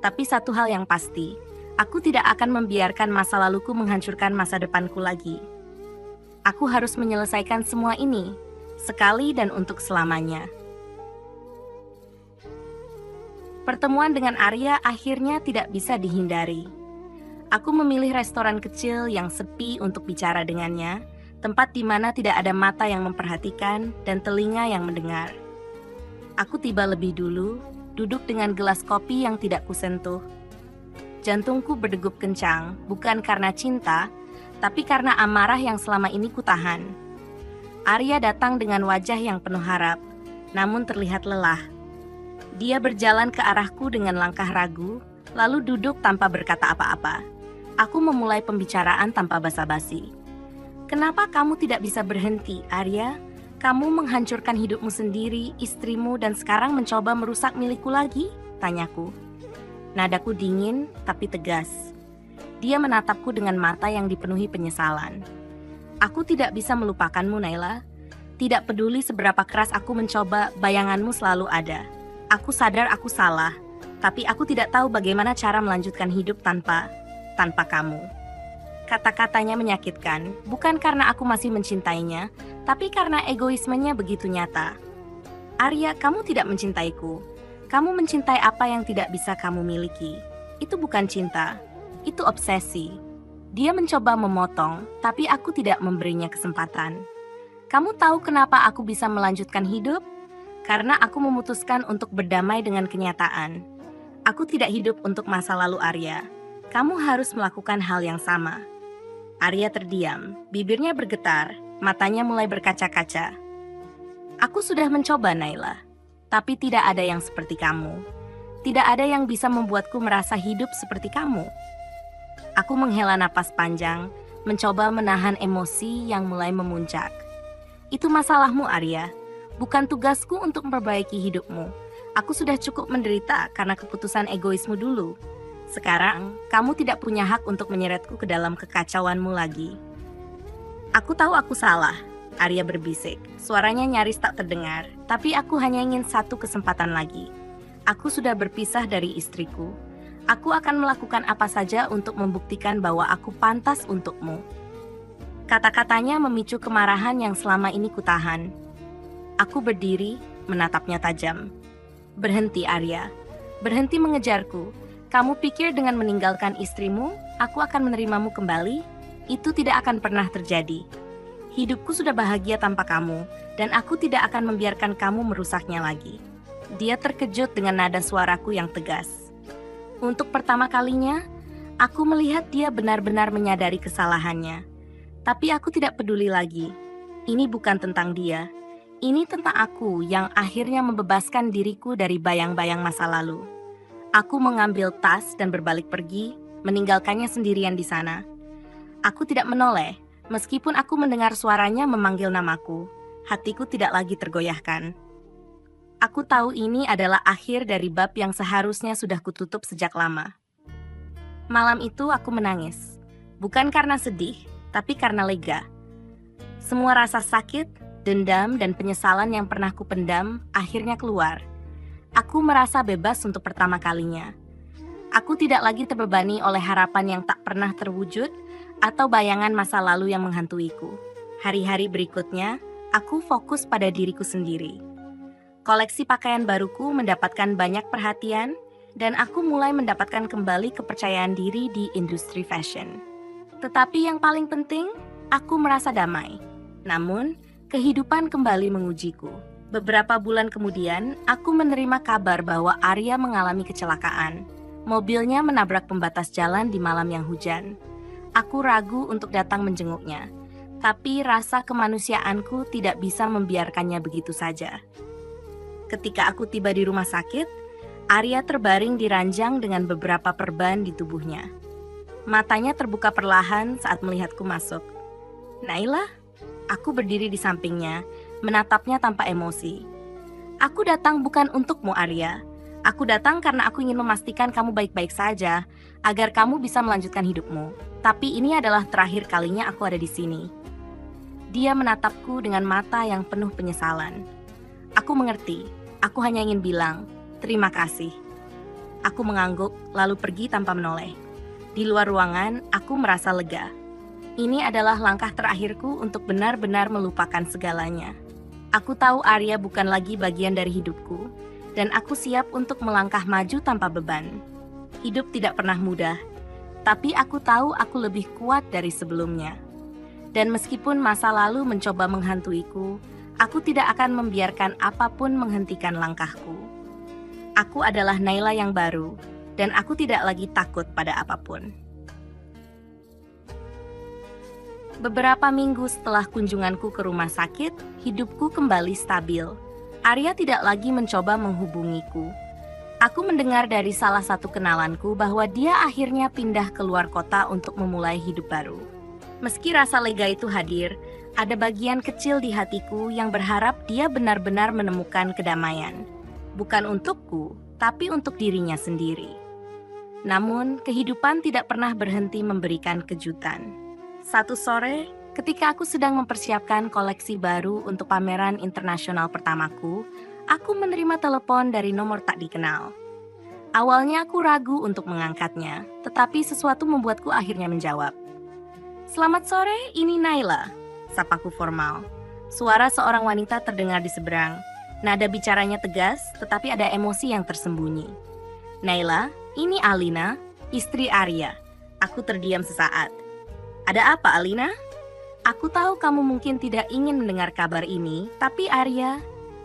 Tapi satu hal yang pasti, aku tidak akan membiarkan masa laluku menghancurkan masa depanku lagi. Aku harus menyelesaikan semua ini, sekali dan untuk selamanya. Pertemuan dengan Arya akhirnya tidak bisa dihindari. Aku memilih restoran kecil yang sepi untuk bicara dengannya, tempat di mana tidak ada mata yang memperhatikan dan telinga yang mendengar. Aku tiba lebih dulu, duduk dengan gelas kopi yang tidak kusentuh. Jantungku berdegup kencang, bukan karena cinta, tapi karena amarah yang selama ini kutahan. Arya datang dengan wajah yang penuh harap, namun terlihat lelah. Dia berjalan ke arahku dengan langkah ragu, lalu duduk tanpa berkata apa-apa. Aku memulai pembicaraan tanpa basa-basi. Kenapa kamu tidak bisa berhenti, Arya? Kamu menghancurkan hidupmu sendiri, istrimu, dan sekarang mencoba merusak milikku lagi? Tanyaku. Nadaku dingin, tapi tegas. Dia menatapku dengan mata yang dipenuhi penyesalan. Aku tidak bisa melupakanmu, Naila. Tidak peduli seberapa keras aku mencoba, bayanganmu selalu ada. Aku sadar aku salah, tapi aku tidak tahu bagaimana cara melanjutkan hidup tanpa kamu. Kata-katanya menyakitkan, bukan karena aku masih mencintainya, tapi karena egoismenya begitu nyata. Arya, kamu tidak mencintaiku. Kamu mencintai apa yang tidak bisa kamu miliki. Itu bukan cinta, itu obsesi. Dia mencoba memotong, tapi aku tidak memberinya kesempatan. Kamu tahu kenapa aku bisa melanjutkan hidup? Karena aku memutuskan untuk berdamai dengan kenyataan. Aku tidak hidup untuk masa lalu Arya. Kamu harus melakukan hal yang sama. Arya terdiam, bibirnya bergetar, matanya mulai berkaca-kaca. Aku sudah mencoba, Naila. Tapi tidak ada yang seperti kamu. Tidak ada yang bisa membuatku merasa hidup seperti kamu. Aku menghela napas panjang, mencoba menahan emosi yang mulai memuncak. Itu masalahmu, Arya. Bukan tugasku untuk memperbaiki hidupmu. Aku sudah cukup menderita karena keputusan egoismu dulu. Sekarang, kamu tidak punya hak untuk menyeretku ke dalam kekacauanmu lagi. Aku tahu aku salah, Arya berbisik. Suaranya nyaris tak terdengar, tapi aku hanya ingin satu kesempatan lagi. Aku sudah berpisah dari istriku. Aku akan melakukan apa saja untuk membuktikan bahwa aku pantas untukmu. Kata-katanya memicu kemarahan yang selama ini kutahan. Aku berdiri, menatapnya tajam. Berhenti, Arya. Berhenti mengejarku. Kamu pikir dengan meninggalkan istrimu, aku akan menerimamu kembali? Itu tidak akan pernah terjadi. Hidupku sudah bahagia tanpa kamu, dan aku tidak akan membiarkan kamu merusaknya lagi. Dia terkejut dengan nada suaraku yang tegas. Untuk pertama kalinya, aku melihat dia benar-benar menyadari kesalahannya. Tapi aku tidak peduli lagi. Ini bukan tentang dia. Ini tentang aku yang akhirnya membebaskan diriku dari bayang-bayang masa lalu. Aku mengambil tas dan berbalik pergi, meninggalkannya sendirian di sana. Aku tidak menoleh, meskipun aku mendengar suaranya memanggil namaku. Hatiku tidak lagi tergoyahkan. Aku tahu ini adalah akhir dari bab yang seharusnya sudah kututup sejak lama. Malam itu aku menangis. Bukan karena sedih, tapi karena lega. Semua rasa sakit, dendam, dan penyesalan yang pernah kupendam akhirnya keluar. Aku merasa bebas untuk pertama kalinya. Aku tidak lagi terbebani oleh harapan yang tak pernah terwujud atau bayangan masa lalu yang menghantuiku. Hari-hari berikutnya, aku fokus pada diriku sendiri. Koleksi pakaian baruku mendapatkan banyak perhatian, dan aku mulai mendapatkan kembali kepercayaan diri di industri fashion. Tetapi yang paling penting, aku merasa damai. Namun, kehidupan kembali mengujiku. Beberapa bulan kemudian, aku menerima kabar bahwa Arya mengalami kecelakaan. Mobilnya menabrak pembatas jalan di malam yang hujan. Aku ragu untuk datang menjenguknya, tapi rasa kemanusiaanku tidak bisa membiarkannya begitu saja. Ketika aku tiba di rumah sakit, Arya terbaring di ranjang dengan beberapa perban di tubuhnya. Matanya terbuka perlahan saat melihatku masuk. Naila? Aku berdiri di sampingnya, menatapnya tanpa emosi. Aku datang bukan untukmu, Arya. Aku datang karena aku ingin memastikan kamu baik-baik saja, agar kamu bisa melanjutkan hidupmu. Tapi ini adalah terakhir kalinya aku ada di sini. Dia menatapku dengan mata yang penuh penyesalan. Aku mengerti. Aku hanya ingin bilang, terima kasih. Aku mengangguk, lalu pergi tanpa menoleh. Di luar ruangan, aku merasa lega. Ini adalah langkah terakhirku untuk benar-benar melupakan segalanya. Aku tahu Arya bukan lagi bagian dari hidupku, dan aku siap untuk melangkah maju tanpa beban. Hidup tidak pernah mudah, tapi aku tahu aku lebih kuat dari sebelumnya. Dan meskipun masa lalu mencoba menghantuiku, aku tidak akan membiarkan apapun menghentikan langkahku. Aku adalah Naila yang baru, dan aku tidak lagi takut pada apapun. Beberapa minggu setelah kunjunganku ke rumah sakit, hidupku kembali stabil. Arya tidak lagi mencoba menghubungiku. Aku mendengar dari salah satu kenalanku bahwa dia akhirnya pindah keluar kota untuk memulai hidup baru. Meski rasa lega itu hadir, ada bagian kecil di hatiku yang berharap dia benar-benar menemukan kedamaian. Bukan untukku, tapi untuk dirinya sendiri. Namun, kehidupan tidak pernah berhenti memberikan kejutan. Satu sore, ketika aku sedang mempersiapkan koleksi baru untuk pameran internasional pertamaku, aku menerima telepon dari nomor tak dikenal. Awalnya aku ragu untuk mengangkatnya, tetapi sesuatu membuatku akhirnya menjawab. "Selamat sore, ini Naila," sapaku formal. Suara seorang wanita terdengar di seberang. Nada bicaranya tegas, tetapi ada emosi yang tersembunyi. "Naila, ini Alina, istri Arya." Aku terdiam sesaat. "Ada apa, Alina?" "Aku tahu kamu mungkin tidak ingin mendengar kabar ini, tapi Arya,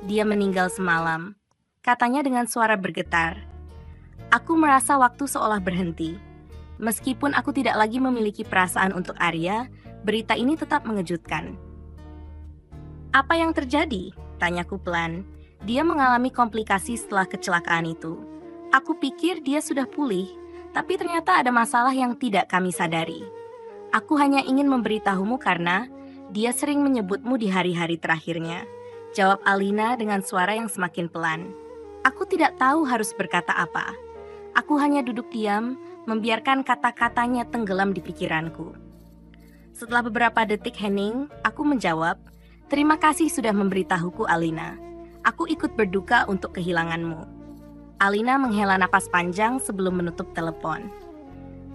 dia meninggal semalam," katanya dengan suara bergetar. Aku merasa waktu seolah berhenti. Meskipun aku tidak lagi memiliki perasaan untuk Arya, berita ini tetap mengejutkan. "Apa yang terjadi?" tanyaku pelan. "Dia mengalami komplikasi setelah kecelakaan itu. Aku pikir dia sudah pulih, tapi ternyata ada masalah yang tidak kami sadari. Aku hanya ingin memberitahumu karena dia sering menyebutmu di hari-hari terakhirnya," jawab Alina dengan suara yang semakin pelan. Aku tidak tahu harus berkata apa. Aku hanya duduk diam, membiarkan kata-katanya tenggelam di pikiranku. Setelah beberapa detik hening, aku menjawab, "Terima kasih sudah memberitahuku, Alina. Aku ikut berduka untuk kehilanganmu." Alina menghela napas panjang sebelum menutup telepon.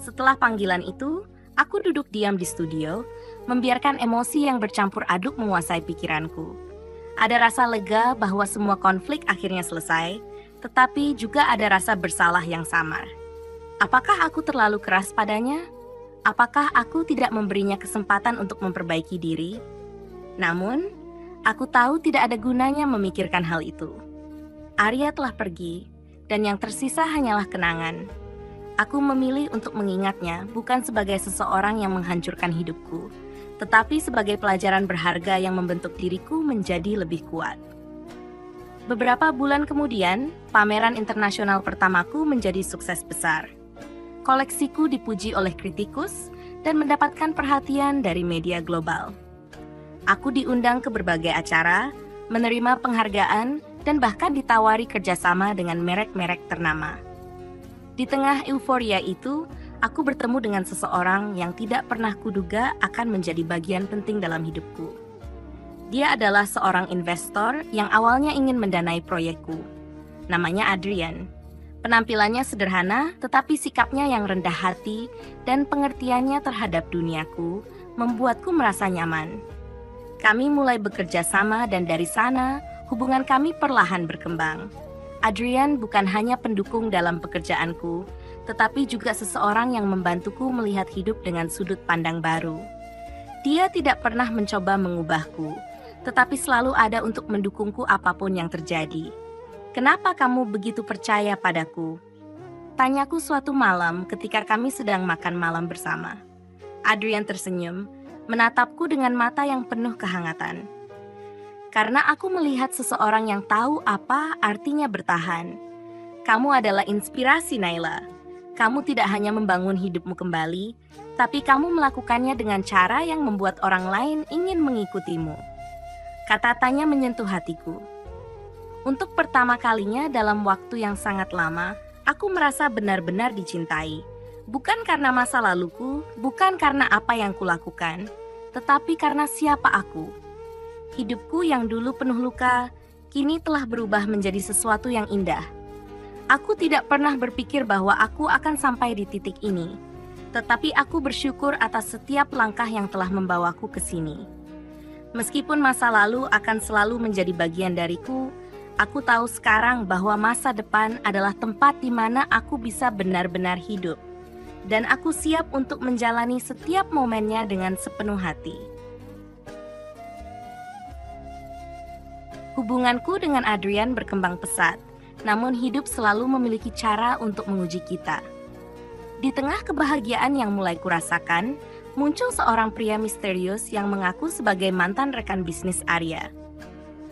Setelah panggilan itu, aku duduk diam di studio, membiarkan emosi yang bercampur aduk menguasai pikiranku. Ada rasa lega bahwa semua konflik akhirnya selesai, tetapi juga ada rasa bersalah yang samar. Apakah aku terlalu keras padanya? Apakah aku tidak memberinya kesempatan untuk memperbaiki diri? Namun, aku tahu tidak ada gunanya memikirkan hal itu. Arya telah pergi, dan yang tersisa hanyalah kenangan. Aku memilih untuk mengingatnya bukan sebagai seseorang yang menghancurkan hidupku, tetapi sebagai pelajaran berharga yang membentuk diriku menjadi lebih kuat. Beberapa bulan kemudian, pameran internasional pertamaku menjadi sukses besar. Koleksiku dipuji oleh kritikus dan mendapatkan perhatian dari media global. Aku diundang ke berbagai acara, menerima penghargaan, dan bahkan ditawari kerjasama dengan merek-merek ternama. Di tengah euforia itu, aku bertemu dengan seseorang yang tidak pernah kuduga akan menjadi bagian penting dalam hidupku. Dia adalah seorang investor yang awalnya ingin mendanai proyekku. Namanya Adrian. Penampilannya sederhana, tetapi sikapnya yang rendah hati dan pengertiannya terhadap duniaku membuatku merasa nyaman. Kami mulai bekerja sama dan dari sana, hubungan kami perlahan berkembang. Adrian bukan hanya pendukung dalam pekerjaanku, tetapi juga seseorang yang membantuku melihat hidup dengan sudut pandang baru. Dia tidak pernah mencoba mengubahku, tetapi selalu ada untuk mendukungku apapun yang terjadi. "Kenapa kamu begitu percaya padaku?" tanyaku suatu malam ketika kami sedang makan malam bersama. Adrian tersenyum, menatapku dengan mata yang penuh kehangatan. "Karena aku melihat seseorang yang tahu apa artinya bertahan. Kamu adalah inspirasi, Naila. Kamu tidak hanya membangun hidupmu kembali, tapi kamu melakukannya dengan cara yang membuat orang lain ingin mengikutimu." Kata-katanya menyentuh hatiku. Untuk pertama kalinya dalam waktu yang sangat lama, aku merasa benar-benar dicintai. Bukan karena masa laluku, bukan karena apa yang kulakukan, tetapi karena siapa aku. Hidupku yang dulu penuh luka, kini telah berubah menjadi sesuatu yang indah. Aku tidak pernah berpikir bahwa aku akan sampai di titik ini, tetapi aku bersyukur atas setiap langkah yang telah membawaku ke sini. Meskipun masa lalu akan selalu menjadi bagian dariku, aku tahu sekarang bahwa masa depan adalah tempat di mana aku bisa benar-benar hidup. Dan aku siap untuk menjalani setiap momennya dengan sepenuh hati. Hubunganku dengan Adrian berkembang pesat, namun hidup selalu memiliki cara untuk menguji kita. Di tengah kebahagiaan yang mulai kurasakan, muncul seorang pria misterius yang mengaku sebagai mantan rekan bisnis Arya.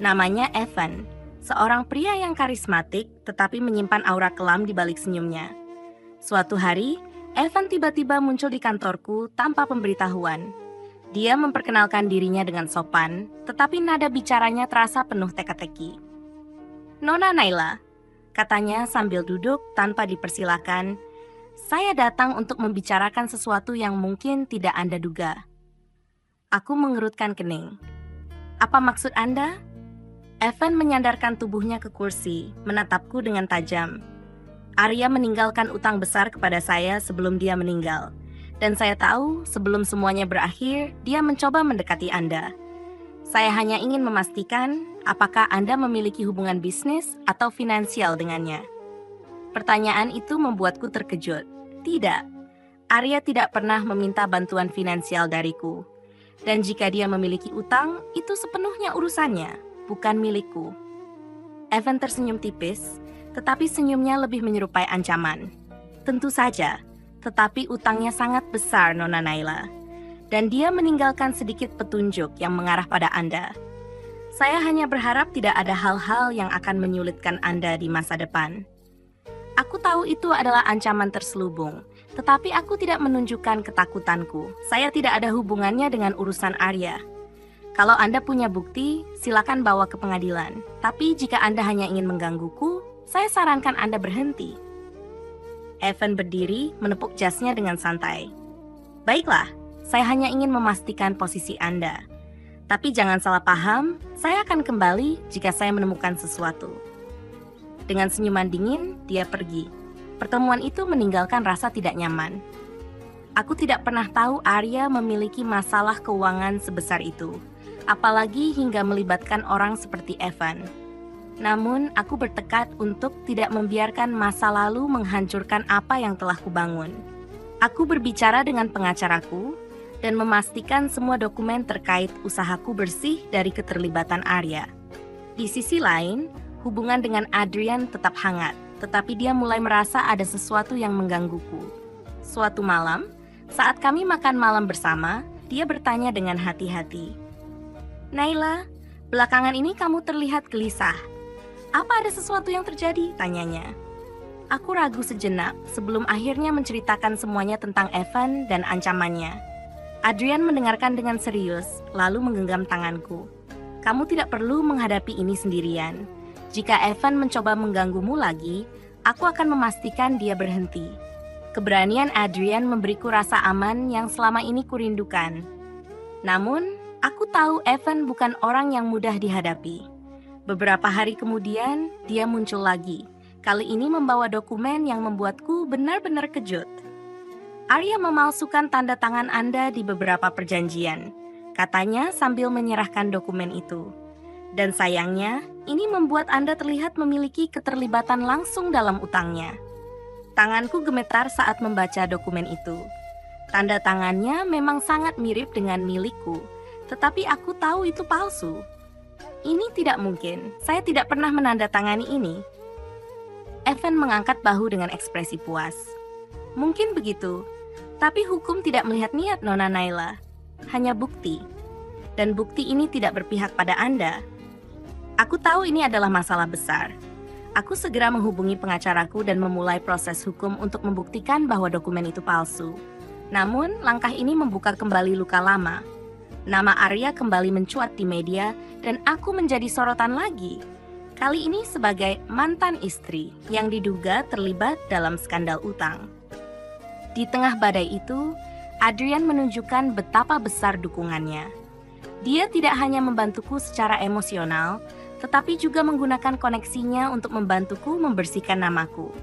Namanya Evan, seorang pria yang karismatik tetapi menyimpan aura kelam di balik senyumnya. Suatu hari, Evan tiba-tiba muncul di kantorku tanpa pemberitahuan. Dia memperkenalkan dirinya dengan sopan, tetapi nada bicaranya terasa penuh teka-teki. "Nona Naila," katanya sambil duduk tanpa dipersilakan, "saya datang untuk membicarakan sesuatu yang mungkin tidak Anda duga." Aku mengerutkan kening. "Apa maksud Anda?" Evan menyandarkan tubuhnya ke kursi, menatapku dengan tajam. "Arya meninggalkan utang besar kepada saya sebelum dia meninggal. Dan saya tahu sebelum semuanya berakhir, dia mencoba mendekati Anda. Saya hanya ingin memastikan apakah Anda memiliki hubungan bisnis atau finansial dengannya." Pertanyaan itu membuatku terkejut. Tidak, Arya tidak pernah meminta bantuan finansial dariku. Dan jika dia memiliki utang, itu sepenuhnya urusannya, bukan milikku. Evan tersenyum tipis, tetapi senyumnya lebih menyerupai ancaman. "Tentu saja, tetapi utangnya sangat besar, Nona Naila. Dan dia meninggalkan sedikit petunjuk yang mengarah pada Anda. Saya hanya berharap tidak ada hal-hal yang akan menyulitkan Anda di masa depan." Aku tahu itu adalah ancaman terselubung, tetapi aku tidak menunjukkan ketakutanku. Saya tidak ada hubungannya dengan urusan Arya. Kalau Anda punya bukti, silakan bawa ke pengadilan. Tapi jika Anda hanya ingin menggangguku, saya sarankan Anda berhenti. Evan berdiri, menepuk jasnya dengan santai. "Baiklah, saya hanya ingin memastikan posisi Anda. Tapi jangan salah paham, saya akan kembali jika saya menemukan sesuatu." Dengan senyuman dingin, dia pergi. Pertemuan itu meninggalkan rasa tidak nyaman. Aku tidak pernah tahu Arya memiliki masalah keuangan sebesar itu, apalagi hingga melibatkan orang seperti Evan. Namun, aku bertekad untuk tidak membiarkan masa lalu menghancurkan apa yang telah kubangun. Aku berbicara dengan pengacaraku dan memastikan semua dokumen terkait usahaku bersih dari keterlibatan Arya. Di sisi lain, hubungan dengan Adrian tetap hangat, tetapi dia mulai merasa ada sesuatu yang menggangguku. Suatu malam, saat kami makan malam bersama, dia bertanya dengan hati-hati, "Naila, belakangan ini kamu terlihat gelisah. Apa ada sesuatu yang terjadi?" tanyanya. Aku ragu sejenak sebelum akhirnya menceritakan semuanya tentang Evan dan ancamannya. Adrian mendengarkan dengan serius, lalu menggenggam tanganku. "Kamu tidak perlu menghadapi ini sendirian. Jika Evan mencoba mengganggumu lagi, aku akan memastikan dia berhenti." Keberanian Adrian memberiku rasa aman yang selama ini kurindukan. Namun, aku tahu Evan bukan orang yang mudah dihadapi. Beberapa hari kemudian, dia muncul lagi. Kali ini membawa dokumen yang membuatku benar-benar kejut. "Arya memalsukan tanda tangan Anda di beberapa perjanjian," katanya sambil menyerahkan dokumen itu. "Dan sayangnya, ini membuat Anda terlihat memiliki keterlibatan langsung dalam utangnya." Tanganku gemetar saat membaca dokumen itu. Tanda tangannya memang sangat mirip dengan milikku, tetapi aku tahu itu palsu. "Ini tidak mungkin, saya tidak pernah menandatangani ini." Evan mengangkat bahu dengan ekspresi puas. "Mungkin begitu, tapi hukum tidak melihat niat, Nona Naila. Hanya bukti. Dan bukti ini tidak berpihak pada Anda. Aku tahu ini adalah masalah besar. Aku segera menghubungi pengacaraku dan memulai proses hukum untuk membuktikan bahwa dokumen itu palsu. Namun, langkah ini membuka kembali luka lama. Nama Arya kembali mencuat di media dan aku menjadi sorotan lagi. Kali ini sebagai mantan istri yang diduga terlibat dalam skandal utang. Di tengah badai itu, Adrian menunjukkan betapa besar dukungannya. Dia tidak hanya membantuku secara emosional, tetapi juga menggunakan koneksinya untuk membantuku membersihkan namaku.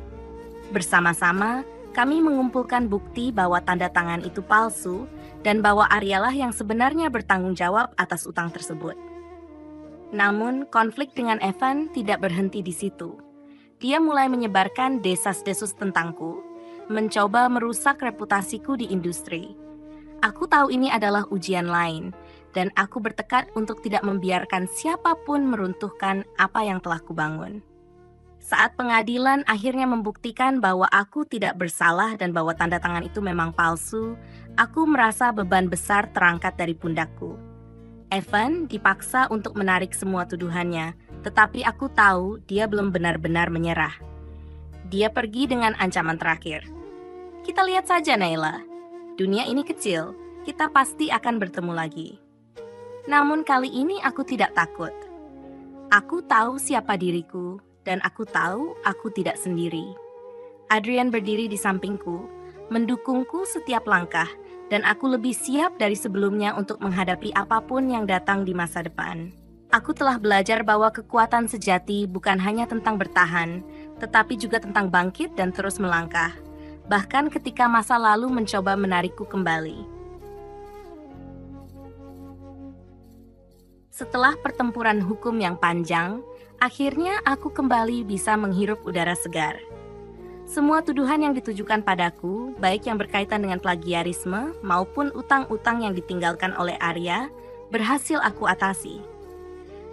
Bersama-sama, kami mengumpulkan bukti bahwa tanda tangan itu palsu dan bahwa Aryalah yang sebenarnya bertanggung jawab atas utang tersebut. Namun, konflik dengan Evan tidak berhenti di situ. Dia mulai menyebarkan desas-desus tentangku, mencoba merusak reputasiku di industri. Aku tahu ini adalah ujian lain, dan aku bertekad untuk tidak membiarkan siapapun meruntuhkan apa yang telah kubangun. Saat pengadilan akhirnya membuktikan bahwa aku tidak bersalah dan bahwa tanda tangan itu memang palsu, aku merasa beban besar terangkat dari pundakku. Evan dipaksa untuk menarik semua tuduhannya, Tetapi aku tahu dia belum benar-benar menyerah. Dia pergi dengan ancaman terakhir. Kita lihat saja, Naila. Dunia ini kecil, kita pasti akan bertemu lagi. Namun kali ini aku tidak takut. Aku tahu siapa diriku, dan aku tahu aku tidak sendiri. Adrian berdiri di sampingku, mendukungku setiap langkah, dan aku lebih siap dari sebelumnya untuk menghadapi apapun yang datang di masa depan. Aku telah belajar bahwa kekuatan sejati bukan hanya tentang bertahan, tetapi juga tentang bangkit dan terus melangkah, bahkan ketika masa lalu mencoba menarikku kembali. Setelah pertempuran hukum yang panjang, akhirnya aku kembali bisa menghirup udara segar. Semua tuduhan yang ditujukan padaku, baik yang berkaitan dengan plagiarisme maupun utang-utang yang ditinggalkan oleh Arya, berhasil aku atasi.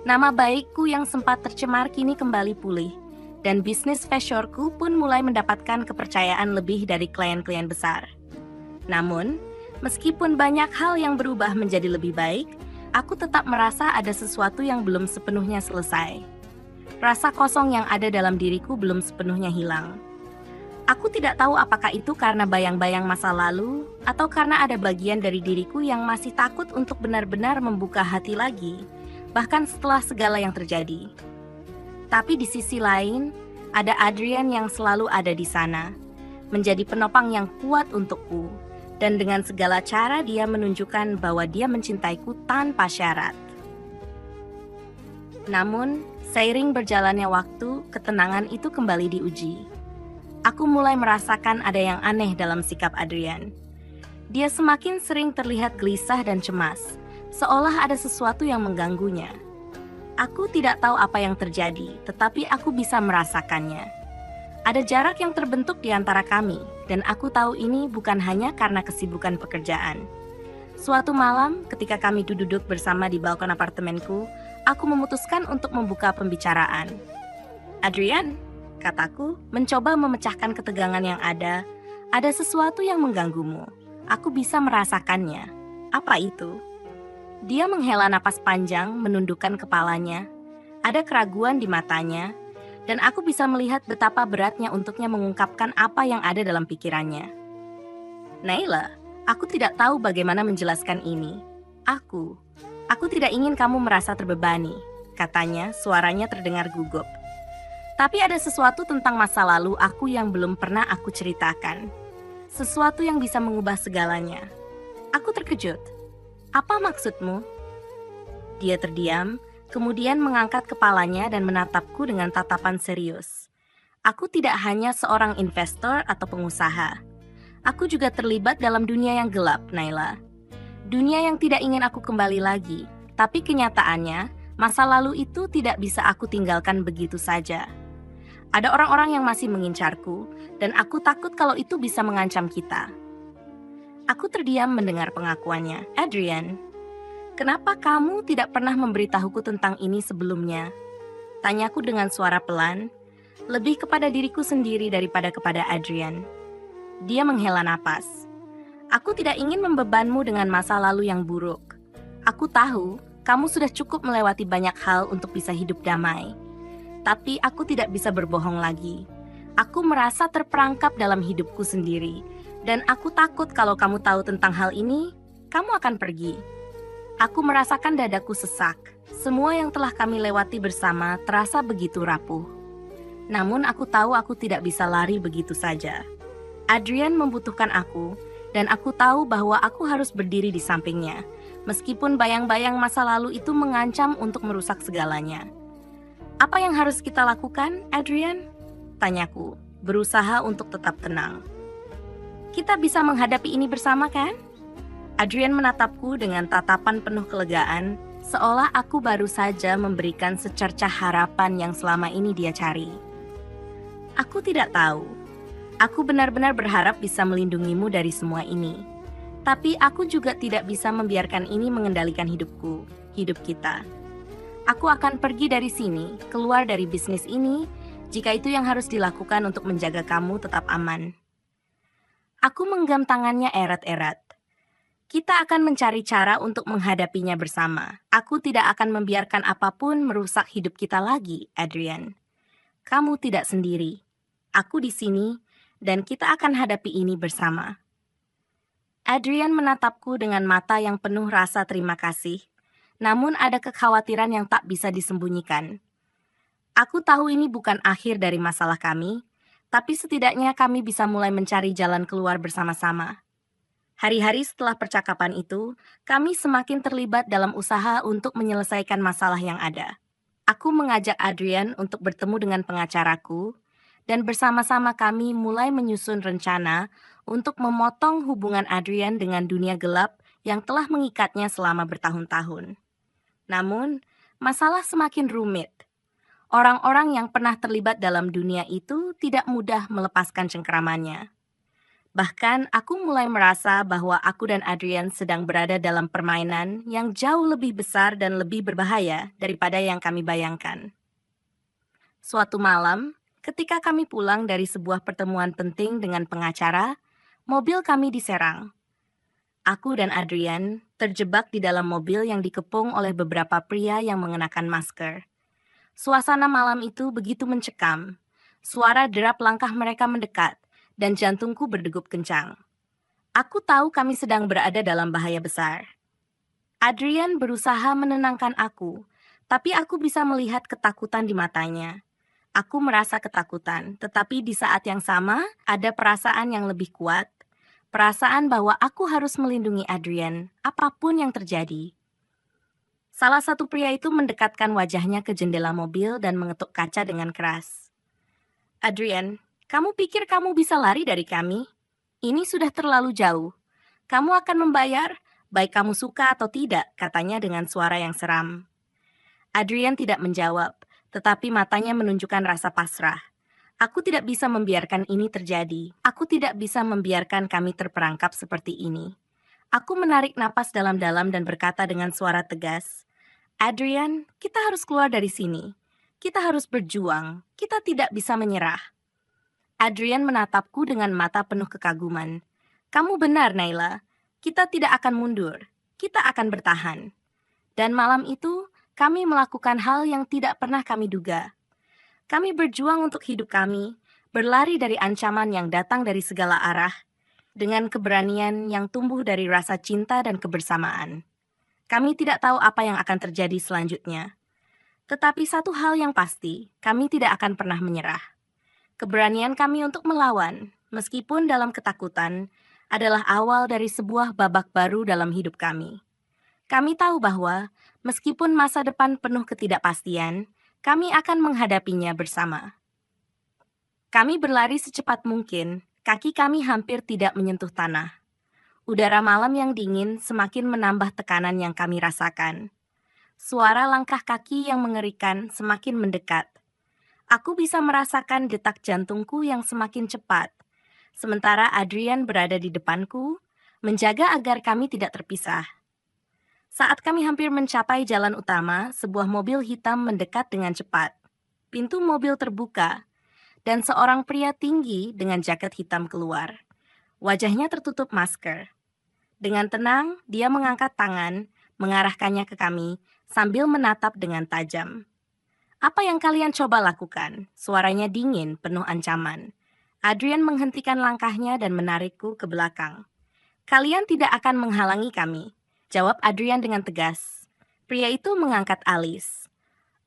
Nama baikku yang sempat tercemar kini kembali pulih, dan bisnis fashionku pun mulai mendapatkan kepercayaan lebih dari klien-klien besar. Namun, meskipun banyak hal yang berubah menjadi lebih baik, aku tetap merasa ada sesuatu yang belum sepenuhnya selesai. Rasa kosong yang ada dalam diriku belum sepenuhnya hilang. Aku tidak tahu apakah itu karena bayang-bayang masa lalu, atau karena ada bagian dari diriku yang masih takut untuk benar-benar membuka hati lagi, bahkan setelah segala yang terjadi. Tapi di sisi lain, ada Adrian yang selalu ada di sana, menjadi penopang yang kuat untukku, dan dengan segala cara dia menunjukkan bahwa dia mencintaiku tanpa syarat. Namun, seiring berjalannya waktu, ketenangan itu kembali diuji. Aku mulai merasakan ada yang aneh dalam sikap Adrian. Dia semakin sering terlihat gelisah dan cemas, seolah ada sesuatu yang mengganggunya. Aku tidak tahu apa yang terjadi, tetapi aku bisa merasakannya. Ada jarak yang terbentuk di antara kami, dan aku tahu ini bukan hanya karena kesibukan pekerjaan. Suatu malam, ketika kami duduk bersama di balkon apartemenku, aku memutuskan untuk membuka pembicaraan. Adrian, kataku, mencoba memecahkan ketegangan yang ada sesuatu yang mengganggumu. Aku bisa merasakannya. Apa itu? Dia menghela napas panjang, menundukkan kepalanya. Ada keraguan di matanya, dan aku bisa melihat betapa beratnya untuknya mengungkapkan apa yang ada dalam pikirannya. Naila, aku tidak tahu bagaimana menjelaskan ini. Aku tidak ingin kamu merasa terbebani, katanya, suaranya terdengar gugup. Tapi ada sesuatu tentang masa lalu aku yang belum pernah aku ceritakan. Sesuatu yang bisa mengubah segalanya. Aku terkejut. Apa maksudmu? Dia terdiam, kemudian mengangkat kepalanya dan menatapku dengan tatapan serius. Aku tidak hanya seorang investor atau pengusaha. Aku juga terlibat dalam dunia yang gelap, Naila. Dunia yang tidak ingin aku kembali lagi. Tapi kenyataannya, masa lalu itu tidak bisa aku tinggalkan begitu saja. Ada orang-orang yang masih mengincarku, dan aku takut kalau itu bisa mengancam kita. Aku terdiam mendengar pengakuannya. Adrian, kenapa kamu tidak pernah memberitahuku tentang ini sebelumnya? Tanyaku dengan suara pelan, lebih kepada diriku sendiri daripada kepada Adrian. Dia menghela napas. Aku tidak ingin membebanmu dengan masa lalu yang buruk. Aku tahu kamu sudah cukup melewati banyak hal untuk bisa hidup damai. Tapi aku tidak bisa berbohong lagi. Aku merasa terperangkap dalam hidupku sendiri. Dan aku takut kalau kamu tahu tentang hal ini, kamu akan pergi. Aku merasakan dadaku sesak. Semua yang telah kami lewati bersama terasa begitu rapuh. Namun aku tahu aku tidak bisa lari begitu saja. Adrian membutuhkan aku, dan aku tahu bahwa aku harus berdiri di sampingnya. Meskipun bayang-bayang masa lalu itu mengancam untuk merusak segalanya. Apa yang harus kita lakukan, Adrian? Tanyaku, berusaha untuk tetap tenang. Kita bisa menghadapi ini bersama, kan? Adrian menatapku dengan tatapan penuh kelegaan, seolah aku baru saja memberikan secercah harapan yang selama ini dia cari. Aku tidak tahu. Aku benar-benar berharap bisa melindungimu dari semua ini. Tapi aku juga tidak bisa membiarkan ini mengendalikan hidupku, hidup kita. Aku akan pergi dari sini, keluar dari bisnis ini, jika itu yang harus dilakukan untuk menjaga kamu tetap aman. Aku menggenggam tangannya erat-erat. Kita akan mencari cara untuk menghadapinya bersama. Aku tidak akan membiarkan apapun merusak hidup kita lagi, Adrian. Kamu tidak sendiri. Aku di sini, dan kita akan hadapi ini bersama. Adrian menatapku dengan mata yang penuh rasa terima kasih, namun ada kekhawatiran yang tak bisa disembunyikan. Aku tahu ini bukan akhir dari masalah kami, tapi setidaknya kami bisa mulai mencari jalan keluar bersama-sama. Hari-hari setelah percakapan itu, kami semakin terlibat dalam usaha untuk menyelesaikan masalah yang ada. Aku mengajak Adrian untuk bertemu dengan pengacaraku, dan bersama-sama kami mulai menyusun rencana untuk memotong hubungan Adrian dengan dunia gelap yang telah mengikatnya selama bertahun-tahun. Namun, masalah semakin rumit. Orang-orang yang pernah terlibat dalam dunia itu tidak mudah melepaskan cengkeramannya. Bahkan, aku mulai merasa bahwa aku dan Adrian sedang berada dalam permainan yang jauh lebih besar dan lebih berbahaya daripada yang kami bayangkan. Suatu malam, ketika kami pulang dari sebuah pertemuan penting dengan pengacara, mobil kami diserang. Aku dan Adrian terjebak di dalam mobil yang dikepung oleh beberapa pria yang mengenakan masker. Suasana malam itu begitu mencekam. Suara derap langkah mereka mendekat, dan jantungku berdegup kencang. Aku tahu kami sedang berada dalam bahaya besar. Adrian berusaha menenangkan aku, tapi aku bisa melihat ketakutan di matanya. Aku merasa ketakutan, tetapi di saat yang sama ada perasaan yang lebih kuat. Perasaan bahwa aku harus melindungi Adrian, apapun yang terjadi. Salah satu pria itu mendekatkan wajahnya ke jendela mobil dan mengetuk kaca dengan keras. Adrian, kamu pikir kamu bisa lari dari kami? Ini sudah terlalu jauh. Kamu akan membayar, baik kamu suka atau tidak, katanya dengan suara yang seram. Adrian tidak menjawab, tetapi matanya menunjukkan rasa pasrah. Aku tidak bisa membiarkan ini terjadi. Aku tidak bisa membiarkan kami terperangkap seperti ini. Aku menarik napas dalam-dalam dan berkata dengan suara tegas, Adrian, kita harus keluar dari sini. Kita harus berjuang. Kita tidak bisa menyerah. Adrian menatapku dengan mata penuh kekaguman. Kamu benar, Naila. Kita tidak akan mundur. Kita akan bertahan. Dan malam itu, kami melakukan hal yang tidak pernah kami duga. Kami berjuang untuk hidup kami, berlari dari ancaman yang datang dari segala arah, dengan keberanian yang tumbuh dari rasa cinta dan kebersamaan. Kami tidak tahu apa yang akan terjadi selanjutnya. Tetapi satu hal yang pasti, kami tidak akan pernah menyerah. Keberanian kami untuk melawan, meskipun dalam ketakutan, adalah awal dari sebuah babak baru dalam hidup kami. Kami tahu bahwa, meskipun masa depan penuh ketidakpastian, kami akan menghadapinya bersama. Kami berlari secepat mungkin, kaki kami hampir tidak menyentuh tanah. Udara malam yang dingin semakin menambah tekanan yang kami rasakan. Suara langkah kaki yang mengerikan semakin mendekat. Aku bisa merasakan detak jantungku yang semakin cepat. Sementara Adrian berada di depanku, menjaga agar kami tidak terpisah. Saat kami hampir mencapai jalan utama, sebuah mobil hitam mendekat dengan cepat. Pintu mobil terbuka, dan seorang pria tinggi dengan jaket hitam keluar. Wajahnya tertutup masker. Dengan tenang, dia mengangkat tangan, mengarahkannya ke kami, sambil menatap dengan tajam. Apa yang kalian coba lakukan? Suaranya dingin, penuh ancaman. Adrian menghentikan langkahnya dan menarikku ke belakang. Kalian tidak akan menghalangi kami, jawab Adrian dengan tegas. Pria itu mengangkat alis.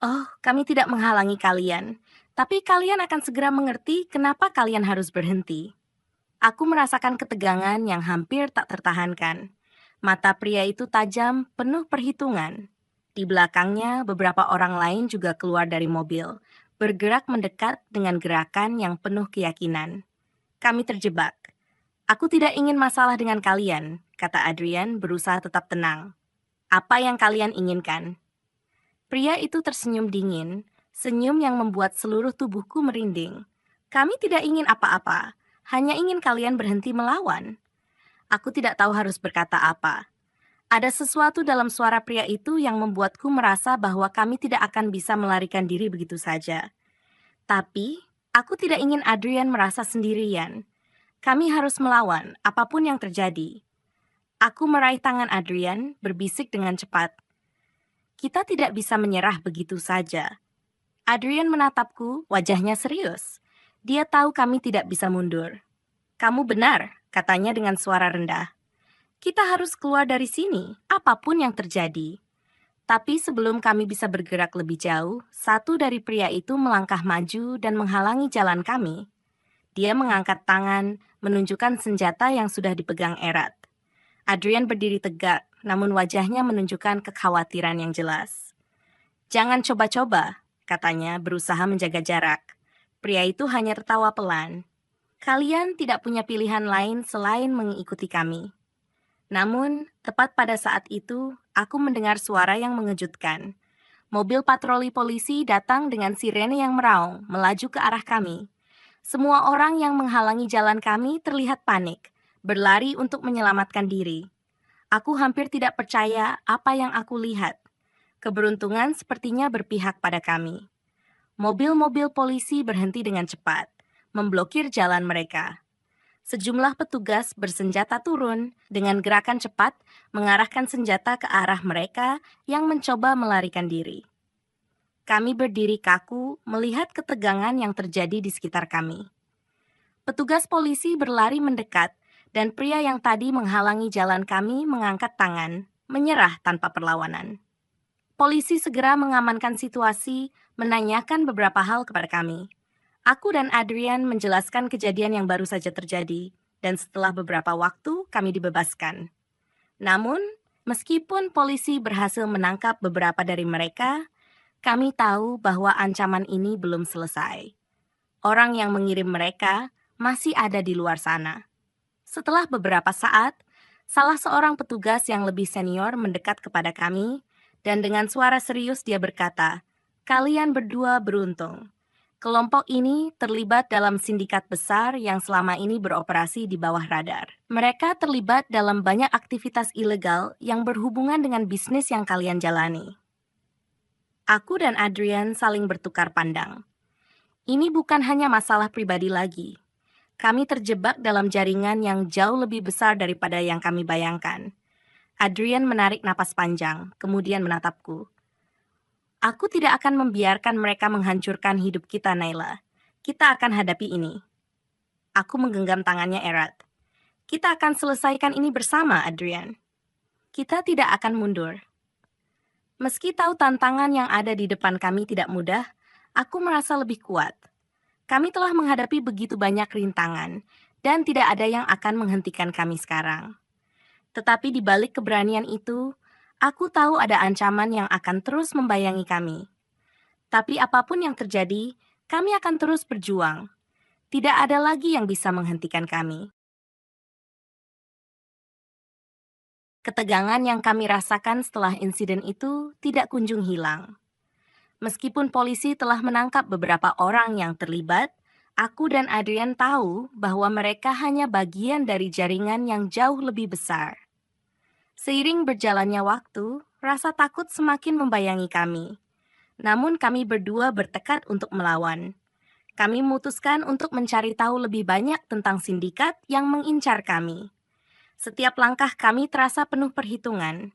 Oh, kami tidak menghalangi kalian, tapi kalian akan segera mengerti kenapa kalian harus berhenti. Aku merasakan ketegangan yang hampir tak tertahankan. Mata pria itu tajam, penuh perhitungan. Di belakangnya, beberapa orang lain juga keluar dari mobil, bergerak mendekat dengan gerakan yang penuh keyakinan. Kami terjebak. Aku tidak ingin masalah dengan kalian, kata Adrian berusaha tetap tenang. Apa yang kalian inginkan? Pria itu tersenyum dingin, senyum yang membuat seluruh tubuhku merinding. Kami tidak ingin apa-apa, hanya ingin kalian berhenti melawan. Aku tidak tahu harus berkata apa. Ada sesuatu dalam suara pria itu yang membuatku merasa bahwa kami tidak akan bisa melarikan diri begitu saja. Tapi, aku tidak ingin Adrian merasa sendirian. Kami harus melawan, apapun yang terjadi. Aku meraih tangan Adrian, berbisik dengan cepat. Kita tidak bisa menyerah begitu saja. Adrian menatapku, wajahnya serius. Dia tahu kami tidak bisa mundur. Kamu benar, katanya dengan suara rendah. Kita harus keluar dari sini, apapun yang terjadi. Tapi sebelum kami bisa bergerak lebih jauh, satu dari pria itu melangkah maju dan menghalangi jalan kami. Dia mengangkat tangan, menunjukkan senjata yang sudah dipegang erat. Adrian berdiri tegak, namun wajahnya menunjukkan kekhawatiran yang jelas. Jangan coba-coba, katanya berusaha menjaga jarak. Pria itu hanya tertawa pelan. Kalian tidak punya pilihan lain selain mengikuti kami. Namun, tepat pada saat itu, aku mendengar suara yang mengejutkan. Mobil patroli polisi datang dengan sirene yang meraung, melaju ke arah kami. Semua orang yang menghalangi jalan kami terlihat panik, berlari untuk menyelamatkan diri. Aku hampir tidak percaya apa yang aku lihat. Keberuntungan sepertinya berpihak pada kami. Mobil-mobil polisi berhenti dengan cepat, memblokir jalan mereka. Sejumlah petugas bersenjata turun dengan gerakan cepat mengarahkan senjata ke arah mereka yang mencoba melarikan diri. Kami berdiri kaku melihat ketegangan yang terjadi di sekitar kami. Petugas polisi berlari mendekat dan pria yang tadi menghalangi jalan kami mengangkat tangan, menyerah tanpa perlawanan. Polisi segera mengamankan situasi, menanyakan beberapa hal kepada kami. Aku dan Adrian menjelaskan kejadian yang baru saja terjadi, dan setelah beberapa waktu kami dibebaskan. Namun, meskipun polisi berhasil menangkap beberapa dari mereka, kami tahu bahwa ancaman ini belum selesai. Orang yang mengirim mereka masih ada di luar sana. Setelah beberapa saat, salah seorang petugas yang lebih senior mendekat kepada kami, dan dengan suara serius dia berkata, "Kalian berdua beruntung. Kelompok ini terlibat dalam sindikat besar yang selama ini beroperasi di bawah radar. Mereka terlibat dalam banyak aktivitas ilegal yang berhubungan dengan bisnis yang kalian jalani." Aku dan Adrian saling bertukar pandang. Ini bukan hanya masalah pribadi lagi. Kami terjebak dalam jaringan yang jauh lebih besar daripada yang kami bayangkan. Adrian menarik napas panjang, kemudian menatapku. Aku tidak akan membiarkan mereka menghancurkan hidup kita, Naila. Kita akan hadapi ini. Aku menggenggam tangannya erat. Kita akan selesaikan ini bersama, Adrian. Kita tidak akan mundur. Meski tahu tantangan yang ada di depan kami tidak mudah, aku merasa lebih kuat. Kami telah menghadapi begitu banyak rintangan, dan tidak ada yang akan menghentikan kami sekarang. Tetapi di balik keberanian itu, aku tahu ada ancaman yang akan terus membayangi kami. Tapi apapun yang terjadi, kami akan terus berjuang. Tidak ada lagi yang bisa menghentikan kami. Ketegangan yang kami rasakan setelah insiden itu tidak kunjung hilang. Meskipun polisi telah menangkap beberapa orang yang terlibat, aku dan Adrian tahu bahwa mereka hanya bagian dari jaringan yang jauh lebih besar. Seiring berjalannya waktu, rasa takut semakin membayangi kami. Namun kami berdua bertekad untuk melawan. Kami memutuskan untuk mencari tahu lebih banyak tentang sindikat yang mengincar kami. Setiap langkah kami terasa penuh perhitungan.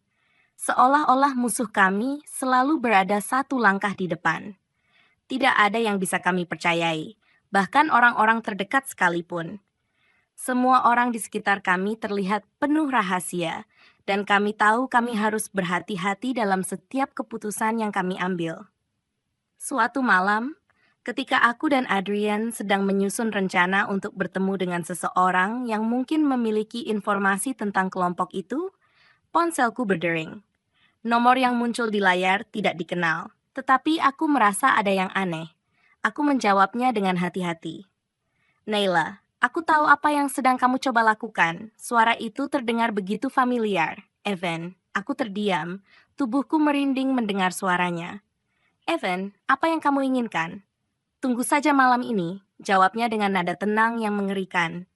Seolah-olah musuh kami selalu berada satu langkah di depan. Tidak ada yang bisa kami percayai, bahkan orang-orang terdekat sekalipun. Semua orang di sekitar kami terlihat penuh rahasia, dan kami tahu kami harus berhati-hati dalam setiap keputusan yang kami ambil. Suatu malam, ketika aku dan Adrian sedang menyusun rencana untuk bertemu dengan seseorang yang mungkin memiliki informasi tentang kelompok itu, ponselku berdering. Nomor yang muncul di layar tidak dikenal, tetapi aku merasa ada yang aneh. Aku menjawabnya dengan hati-hati. Naila, aku tahu apa yang sedang kamu coba lakukan. Suara itu terdengar begitu familiar. Evan, aku terdiam. Tubuhku merinding mendengar suaranya. Evan, apa yang kamu inginkan? Tunggu saja malam ini, jawabnya dengan nada tenang yang mengerikan.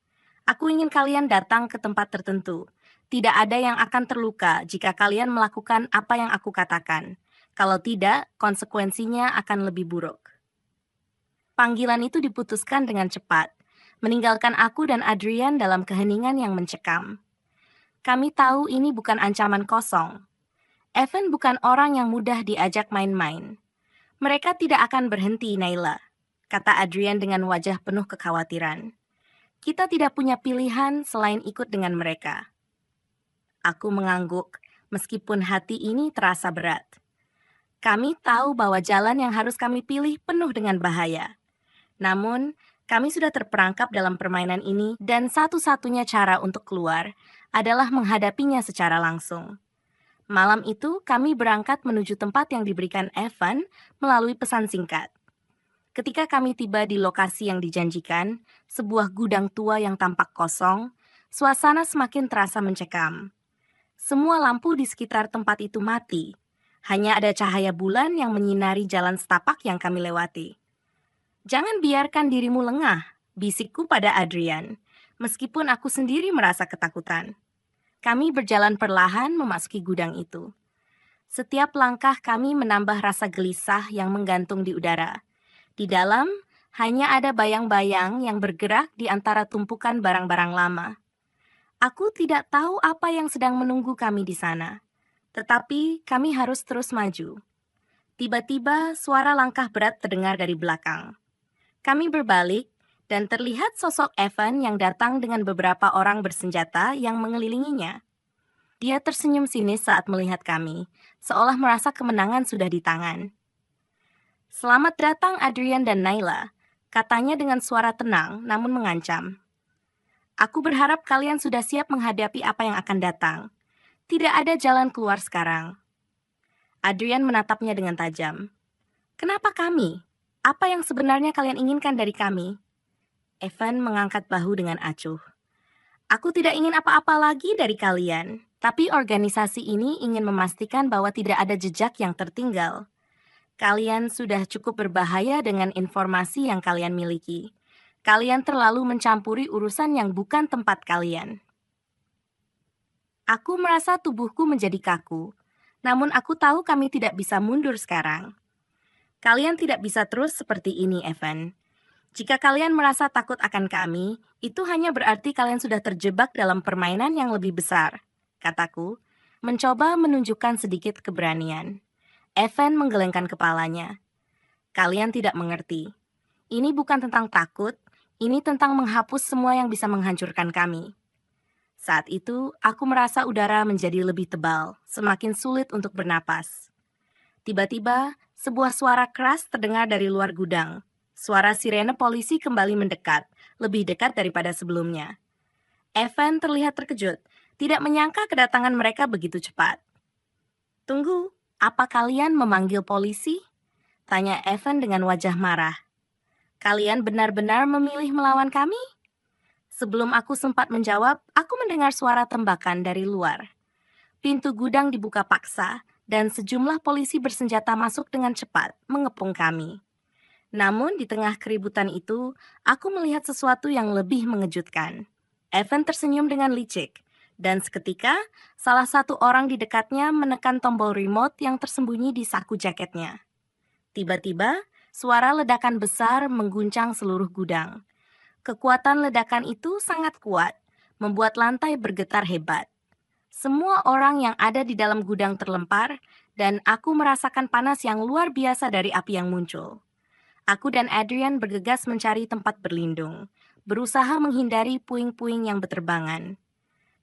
Aku ingin kalian datang ke tempat tertentu. Tidak ada yang akan terluka jika kalian melakukan apa yang aku katakan. Kalau tidak, konsekuensinya akan lebih buruk. Panggilan itu diputuskan dengan cepat, meninggalkan aku dan Adrian dalam keheningan yang mencekam. Kami tahu ini bukan ancaman kosong. Evan bukan orang yang mudah diajak main-main. Mereka tidak akan berhenti, Naila, kata Adrian dengan wajah penuh kekhawatiran. Kita tidak punya pilihan selain ikut dengan mereka. Aku mengangguk, meskipun hati ini terasa berat. Kami tahu bahwa jalan yang harus kami pilih penuh dengan bahaya. Namun, kami sudah terperangkap dalam permainan ini dan satu-satunya cara untuk keluar adalah menghadapinya secara langsung. Malam itu, kami berangkat menuju tempat yang diberikan Evan melalui pesan singkat. Ketika kami tiba di lokasi yang dijanjikan, sebuah gudang tua yang tampak kosong, suasana semakin terasa mencekam. Semua lampu di sekitar tempat itu mati. Hanya ada cahaya bulan yang menyinari jalan setapak yang kami lewati. Jangan biarkan dirimu lengah, bisikku pada Adrian, meskipun aku sendiri merasa ketakutan. Kami berjalan perlahan memasuki gudang itu. Setiap langkah kami menambah rasa gelisah yang menggantung di udara. Di dalam, hanya ada bayang-bayang yang bergerak di antara tumpukan barang-barang lama. Aku tidak tahu apa yang sedang menunggu kami di sana, tetapi kami harus terus maju. Tiba-tiba, suara langkah berat terdengar dari belakang. Kami berbalik, dan terlihat sosok Evan yang datang dengan beberapa orang bersenjata yang mengelilinginya. Dia tersenyum sinis saat melihat kami, seolah merasa kemenangan sudah di tangan. "Selamat datang Adrian dan Naila," katanya dengan suara tenang namun mengancam. "Aku berharap kalian sudah siap menghadapi apa yang akan datang. Tidak ada jalan keluar sekarang." Adrian menatapnya dengan tajam. "Kenapa kami? Apa yang sebenarnya kalian inginkan dari kami?" Evan mengangkat bahu dengan acuh. "Aku tidak ingin apa-apa lagi dari kalian, tapi organisasi ini ingin memastikan bahwa tidak ada jejak yang tertinggal. Kalian sudah cukup berbahaya dengan informasi yang kalian miliki. Kalian terlalu mencampuri urusan yang bukan tempat kalian." Aku merasa tubuhku menjadi kaku, namun aku tahu kami tidak bisa mundur sekarang. "Kalian tidak bisa terus seperti ini, Evan. Jika kalian merasa takut akan kami, itu hanya berarti kalian sudah terjebak dalam permainan yang lebih besar," kataku, mencoba menunjukkan sedikit keberanian. Evan menggelengkan kepalanya. "Kalian tidak mengerti. Ini bukan tentang takut, ini tentang menghapus semua yang bisa menghancurkan kami." Saat itu, aku merasa udara menjadi lebih tebal, semakin sulit untuk bernapas. Tiba-tiba, sebuah suara keras terdengar dari luar gudang. Suara sirene polisi kembali mendekat, lebih dekat daripada sebelumnya. Evan terlihat terkejut, tidak menyangka kedatangan mereka begitu cepat. "Tunggu, apa kalian memanggil polisi?" tanya Evan dengan wajah marah. "Kalian benar-benar memilih melawan kami?" Sebelum aku sempat menjawab, aku mendengar suara tembakan dari luar. Pintu gudang dibuka paksa, dan sejumlah polisi bersenjata masuk dengan cepat, mengepung kami. Namun di tengah keributan itu, aku melihat sesuatu yang lebih mengejutkan. Evan tersenyum dengan licik, dan seketika salah satu orang di dekatnya menekan tombol remote yang tersembunyi di saku jaketnya. Tiba-tiba, suara ledakan besar mengguncang seluruh gudang. Kekuatan ledakan itu sangat kuat, membuat lantai bergetar hebat. Semua orang yang ada di dalam gudang terlempar, dan aku merasakan panas yang luar biasa dari api yang muncul. Aku dan Adrian bergegas mencari tempat berlindung, berusaha menghindari puing-puing yang berterbangan.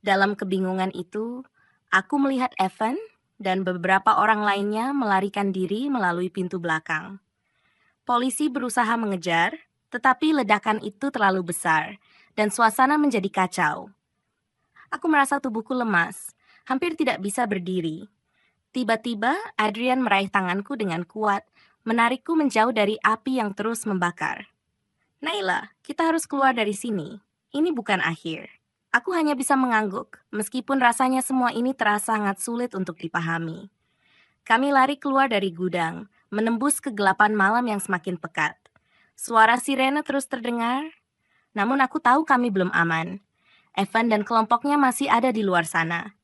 Dalam kebingungan itu, aku melihat Evan dan beberapa orang lainnya melarikan diri melalui pintu belakang. Polisi berusaha mengejar, tetapi ledakan itu terlalu besar, dan suasana menjadi kacau. Aku merasa tubuhku lemas, hampir tidak bisa berdiri. Tiba-tiba, Adrian meraih tanganku dengan kuat, menarikku menjauh dari api yang terus membakar. "Naila, kita harus keluar dari sini. Ini bukan akhir." Aku hanya bisa mengangguk, meskipun rasanya semua ini terasa sangat sulit untuk dipahami. Kami lari keluar dari gudang, menembus kegelapan malam yang semakin pekat. Suara sirene terus terdengar, namun aku tahu kami belum aman. Evan dan kelompoknya masih ada di luar sana.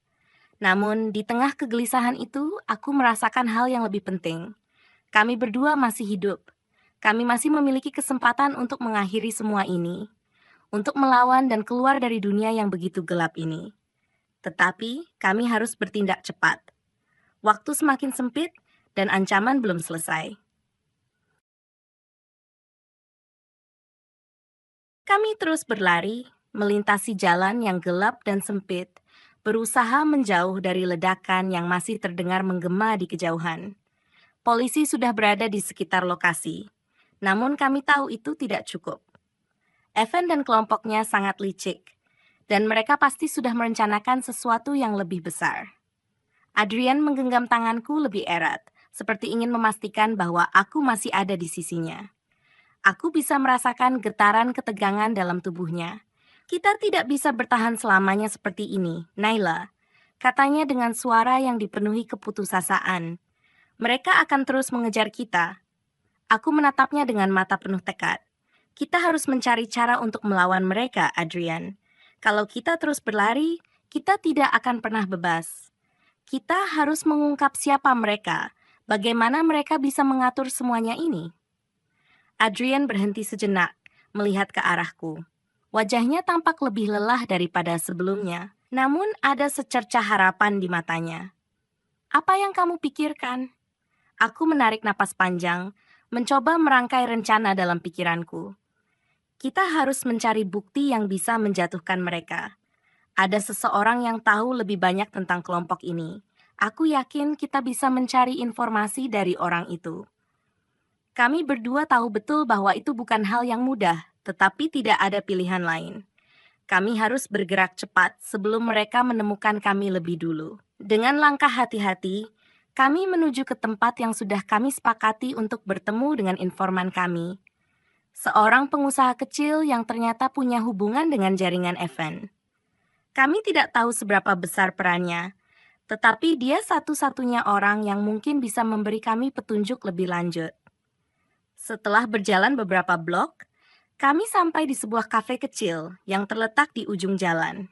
Namun, di tengah kegelisahan itu, aku merasakan hal yang lebih penting. Kami berdua masih hidup. Kami masih memiliki kesempatan untuk mengakhiri semua ini. Untuk melawan dan keluar dari dunia yang begitu gelap ini. Tetapi kami harus bertindak cepat. Waktu semakin sempit dan ancaman belum selesai. Kami terus berlari, melintasi jalan yang gelap dan sempit, berusaha menjauh dari ledakan yang masih terdengar menggema di kejauhan. Polisi sudah berada di sekitar lokasi, namun kami tahu itu tidak cukup. Evan dan kelompoknya sangat licik, dan mereka pasti sudah merencanakan sesuatu yang lebih besar. Adrian menggenggam tanganku lebih erat, seperti ingin memastikan bahwa aku masih ada di sisinya. Aku bisa merasakan getaran ketegangan dalam tubuhnya. Kita tidak bisa bertahan selamanya seperti ini, Naila, katanya dengan suara yang dipenuhi keputusasaan. Mereka akan terus mengejar kita. Aku menatapnya dengan mata penuh tekad. Kita harus mencari cara untuk melawan mereka, Adrian. Kalau kita terus berlari, kita tidak akan pernah bebas. Kita harus mengungkap siapa mereka, bagaimana mereka bisa mengatur semuanya ini. Adrian berhenti sejenak, melihat ke arahku. Wajahnya tampak lebih lelah daripada sebelumnya, namun ada secercah harapan di matanya. Apa yang kamu pikirkan? Aku menarik napas panjang, mencoba merangkai rencana dalam pikiranku. Kita harus mencari bukti yang bisa menjatuhkan mereka. Ada seseorang yang tahu lebih banyak tentang kelompok ini. Aku yakin kita bisa mencari informasi dari orang itu. Kami berdua tahu betul bahwa itu bukan hal yang mudah, tetapi tidak ada pilihan lain. Kami harus bergerak cepat sebelum mereka menemukan kami lebih dulu. Dengan langkah hati-hati, kami menuju ke tempat yang sudah kami sepakati untuk bertemu dengan informan kami. Seorang pengusaha kecil yang ternyata punya hubungan dengan jaringan Evan. Kami tidak tahu seberapa besar perannya, tetapi dia satu-satunya orang yang mungkin bisa memberi kami petunjuk lebih lanjut. Setelah berjalan beberapa blok, kami sampai di sebuah kafe kecil yang terletak di ujung jalan.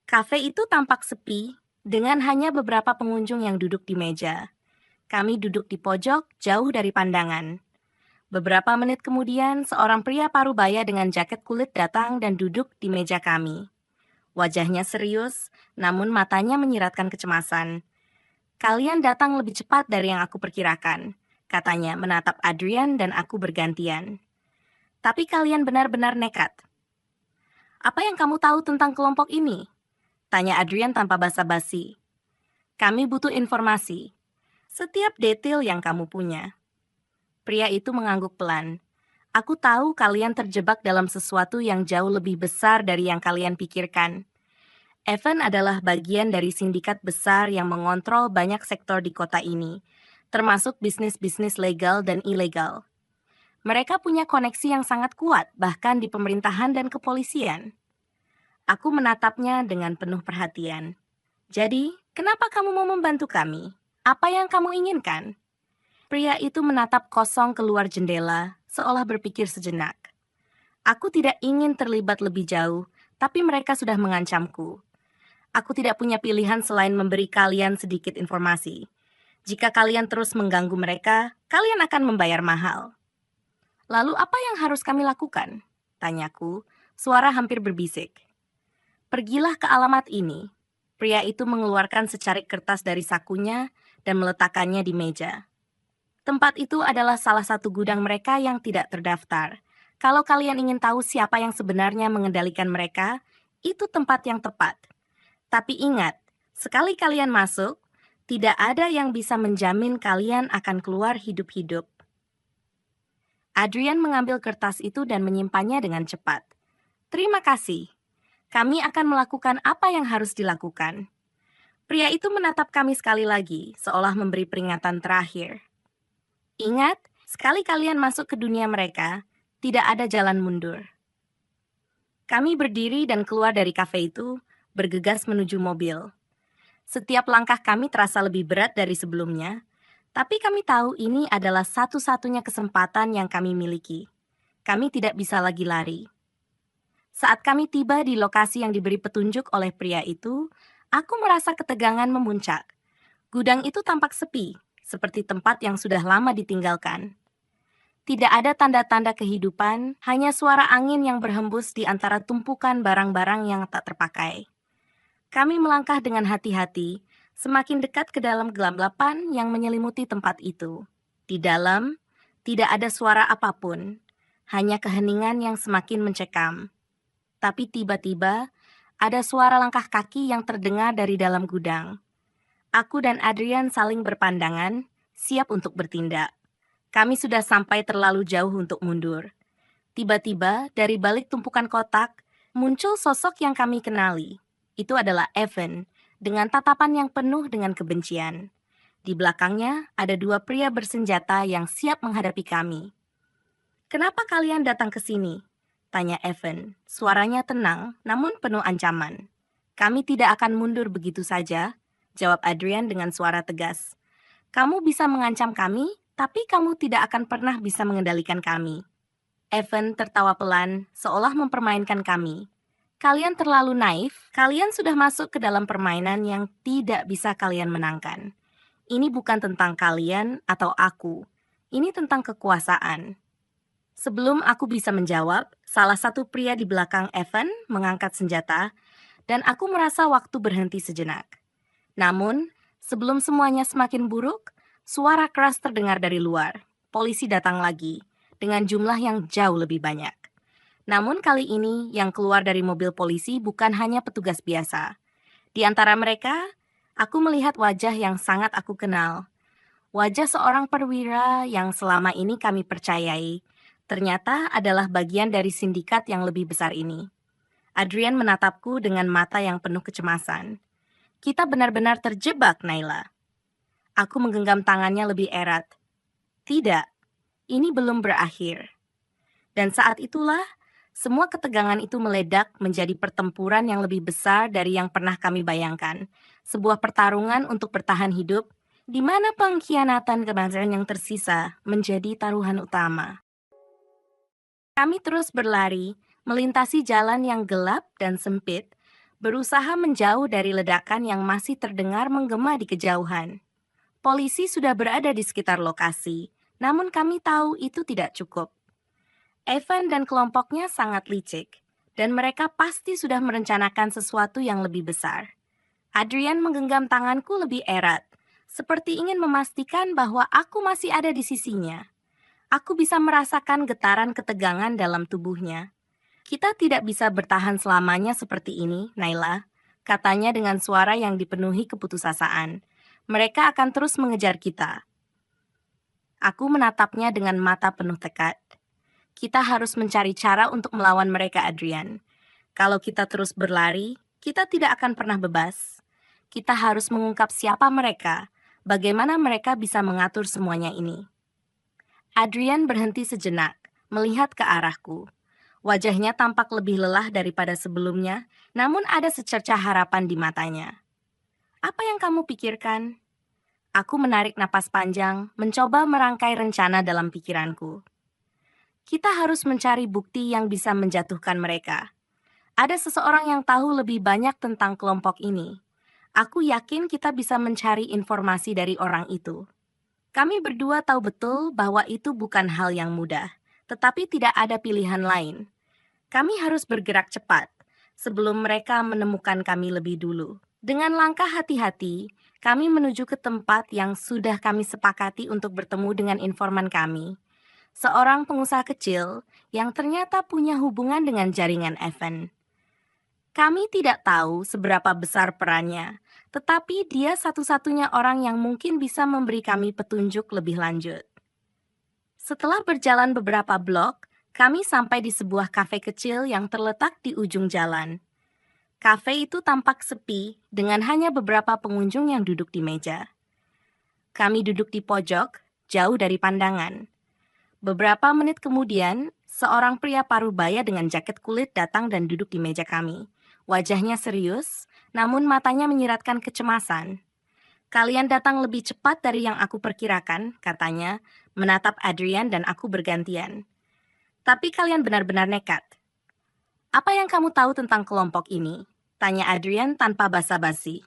Kafe itu tampak sepi, dengan hanya beberapa pengunjung yang duduk di meja. Kami duduk di pojok, jauh dari pandangan. Beberapa menit kemudian, seorang pria parubaya dengan jaket kulit datang dan duduk di meja kami. Wajahnya serius, namun matanya menyiratkan kecemasan. Kalian datang lebih cepat dari yang aku perkirakan, katanya menatap Adrian dan aku bergantian. Tapi kalian benar-benar nekat. Apa yang kamu tahu tentang kelompok ini? Tanya Adrian tanpa basa-basi. Kami butuh informasi. Setiap detail yang kamu punya. Pria itu mengangguk pelan. Aku tahu kalian terjebak dalam sesuatu yang jauh lebih besar dari yang kalian pikirkan. Evan adalah bagian dari sindikat besar yang mengontrol banyak sektor di kota ini, termasuk bisnis-bisnis legal dan ilegal. Mereka punya koneksi yang sangat kuat, bahkan di pemerintahan dan kepolisian. Aku menatapnya dengan penuh perhatian. Jadi, kenapa kamu mau membantu kami? Apa yang kamu inginkan? Pria itu menatap kosong keluar jendela, seolah berpikir sejenak. Aku tidak ingin terlibat lebih jauh, tapi mereka sudah mengancamku. Aku tidak punya pilihan selain memberi kalian sedikit informasi. Jika kalian terus mengganggu mereka, kalian akan membayar mahal. Lalu apa yang harus kami lakukan? Tanyaku, suara hampir berbisik. Pergilah ke alamat ini. Pria itu mengeluarkan secarik kertas dari sakunya dan meletakkannya di meja. Tempat itu adalah salah satu gudang mereka yang tidak terdaftar. Kalau kalian ingin tahu siapa yang sebenarnya mengendalikan mereka, itu tempat yang tepat. Tapi ingat, sekali kalian masuk, tidak ada yang bisa menjamin kalian akan keluar hidup-hidup. Adrian mengambil kertas itu dan menyimpannya dengan cepat. Terima kasih. Kami akan melakukan apa yang harus dilakukan. Pria itu menatap kami sekali lagi, seolah memberi peringatan terakhir. Ingat, sekali kalian masuk ke dunia mereka, tidak ada jalan mundur. Kami berdiri dan keluar dari kafe itu, bergegas menuju mobil. Setiap langkah kami terasa lebih berat dari sebelumnya, tapi kami tahu ini adalah satu-satunya kesempatan yang kami miliki. Kami tidak bisa lagi lari. Saat kami tiba di lokasi yang diberi petunjuk oleh pria itu, aku merasa ketegangan memuncak. Gudang itu tampak sepi, seperti tempat yang sudah lama ditinggalkan. Tidak ada tanda-tanda kehidupan, hanya suara angin yang berhembus di antara tumpukan barang-barang yang tak terpakai. Kami melangkah dengan hati-hati, semakin dekat ke dalam gelap-gelapan yang menyelimuti tempat itu. Di dalam, tidak ada suara apapun, hanya keheningan yang semakin mencekam. Tapi tiba-tiba, ada suara langkah kaki yang terdengar dari dalam gudang. Aku dan Adrian saling berpandangan, siap untuk bertindak. Kami sudah sampai terlalu jauh untuk mundur. Tiba-tiba, dari balik tumpukan kotak, muncul sosok yang kami kenali. Itu adalah Evan, dengan tatapan yang penuh dengan kebencian. Di belakangnya, ada dua pria bersenjata yang siap menghadapi kami. "Kenapa kalian datang ke sini?" tanya Evan. Suaranya tenang, namun penuh ancaman. "Kami tidak akan mundur begitu saja," jawab Adrian dengan suara tegas. "Kamu bisa mengancam kami, tapi kamu tidak akan pernah bisa mengendalikan kami." Evan tertawa pelan, seolah mempermainkan kami. "Kalian terlalu naif, kalian sudah masuk ke dalam permainan yang tidak bisa kalian menangkan. Ini bukan tentang kalian atau aku, ini tentang kekuasaan." Sebelum aku bisa menjawab, salah satu pria di belakang Evan mengangkat senjata, dan aku merasa waktu berhenti sejenak. Namun, sebelum semuanya semakin buruk, suara keras terdengar dari luar. Polisi datang lagi, dengan jumlah yang jauh lebih banyak. Namun kali ini yang keluar dari mobil polisi bukan hanya petugas biasa. Di antara mereka, aku melihat wajah yang sangat aku kenal. Wajah seorang perwira yang selama ini kami percayai, ternyata adalah bagian dari sindikat yang lebih besar ini. Adrian menatapku dengan mata yang penuh kecemasan. "Kita benar-benar terjebak, Naila." Aku menggenggam tangannya lebih erat. "Tidak, ini belum berakhir." Dan saat itulah, semua ketegangan itu meledak menjadi pertempuran yang lebih besar dari yang pernah kami bayangkan. Sebuah pertarungan untuk bertahan hidup, di mana pengkhianatan kemanusiaan yang tersisa menjadi taruhan utama. Kami terus berlari, melintasi jalan yang gelap dan sempit, berusaha menjauh dari ledakan yang masih terdengar menggema di kejauhan. Polisi sudah berada di sekitar lokasi, namun kami tahu itu tidak cukup. Evan dan kelompoknya sangat licik, dan mereka pasti sudah merencanakan sesuatu yang lebih besar. Adrian menggenggam tanganku lebih erat, seperti ingin memastikan bahwa aku masih ada di sisinya. Aku bisa merasakan getaran ketegangan dalam tubuhnya. "Kita tidak bisa bertahan selamanya seperti ini, Naila," katanya dengan suara yang dipenuhi keputusasaan. "Mereka akan terus mengejar kita." Aku menatapnya dengan mata penuh tekad. "Kita harus mencari cara untuk melawan mereka, Adrian. Kalau kita terus berlari, kita tidak akan pernah bebas. Kita harus mengungkap siapa mereka, bagaimana mereka bisa mengatur semuanya ini." Adrian berhenti sejenak, melihat ke arahku. Wajahnya tampak lebih lelah daripada sebelumnya, namun ada secercah harapan di matanya. "Apa yang kamu pikirkan?" Aku menarik napas panjang, mencoba merangkai rencana dalam pikiranku. "Kita harus mencari bukti yang bisa menjatuhkan mereka. Ada seseorang yang tahu lebih banyak tentang kelompok ini. Aku yakin kita bisa mencari informasi dari orang itu." Kami berdua tahu betul bahwa itu bukan hal yang mudah, tetapi tidak ada pilihan lain. Kami harus bergerak cepat sebelum mereka menemukan kami lebih dulu. Dengan langkah hati-hati, kami menuju ke tempat yang sudah kami sepakati untuk bertemu dengan informan kami. Seorang pengusaha kecil yang ternyata punya hubungan dengan jaringan Evan. Kami tidak tahu seberapa besar perannya, tetapi dia satu-satunya orang yang mungkin bisa memberi kami petunjuk lebih lanjut. Setelah berjalan beberapa blok, kami sampai di sebuah kafe kecil yang terletak di ujung jalan. Kafe itu tampak sepi dengan hanya beberapa pengunjung yang duduk di meja. Kami duduk di pojok, jauh dari pandangan. Beberapa menit kemudian, seorang pria parubaya dengan jaket kulit datang dan duduk di meja kami. Wajahnya serius, namun matanya menyiratkan kecemasan. "Kalian datang lebih cepat dari yang aku perkirakan," katanya, menatap Adrian dan aku bergantian. "Tapi kalian benar-benar nekat." "Apa yang kamu tahu tentang kelompok ini?" tanya Adrian tanpa basa-basi.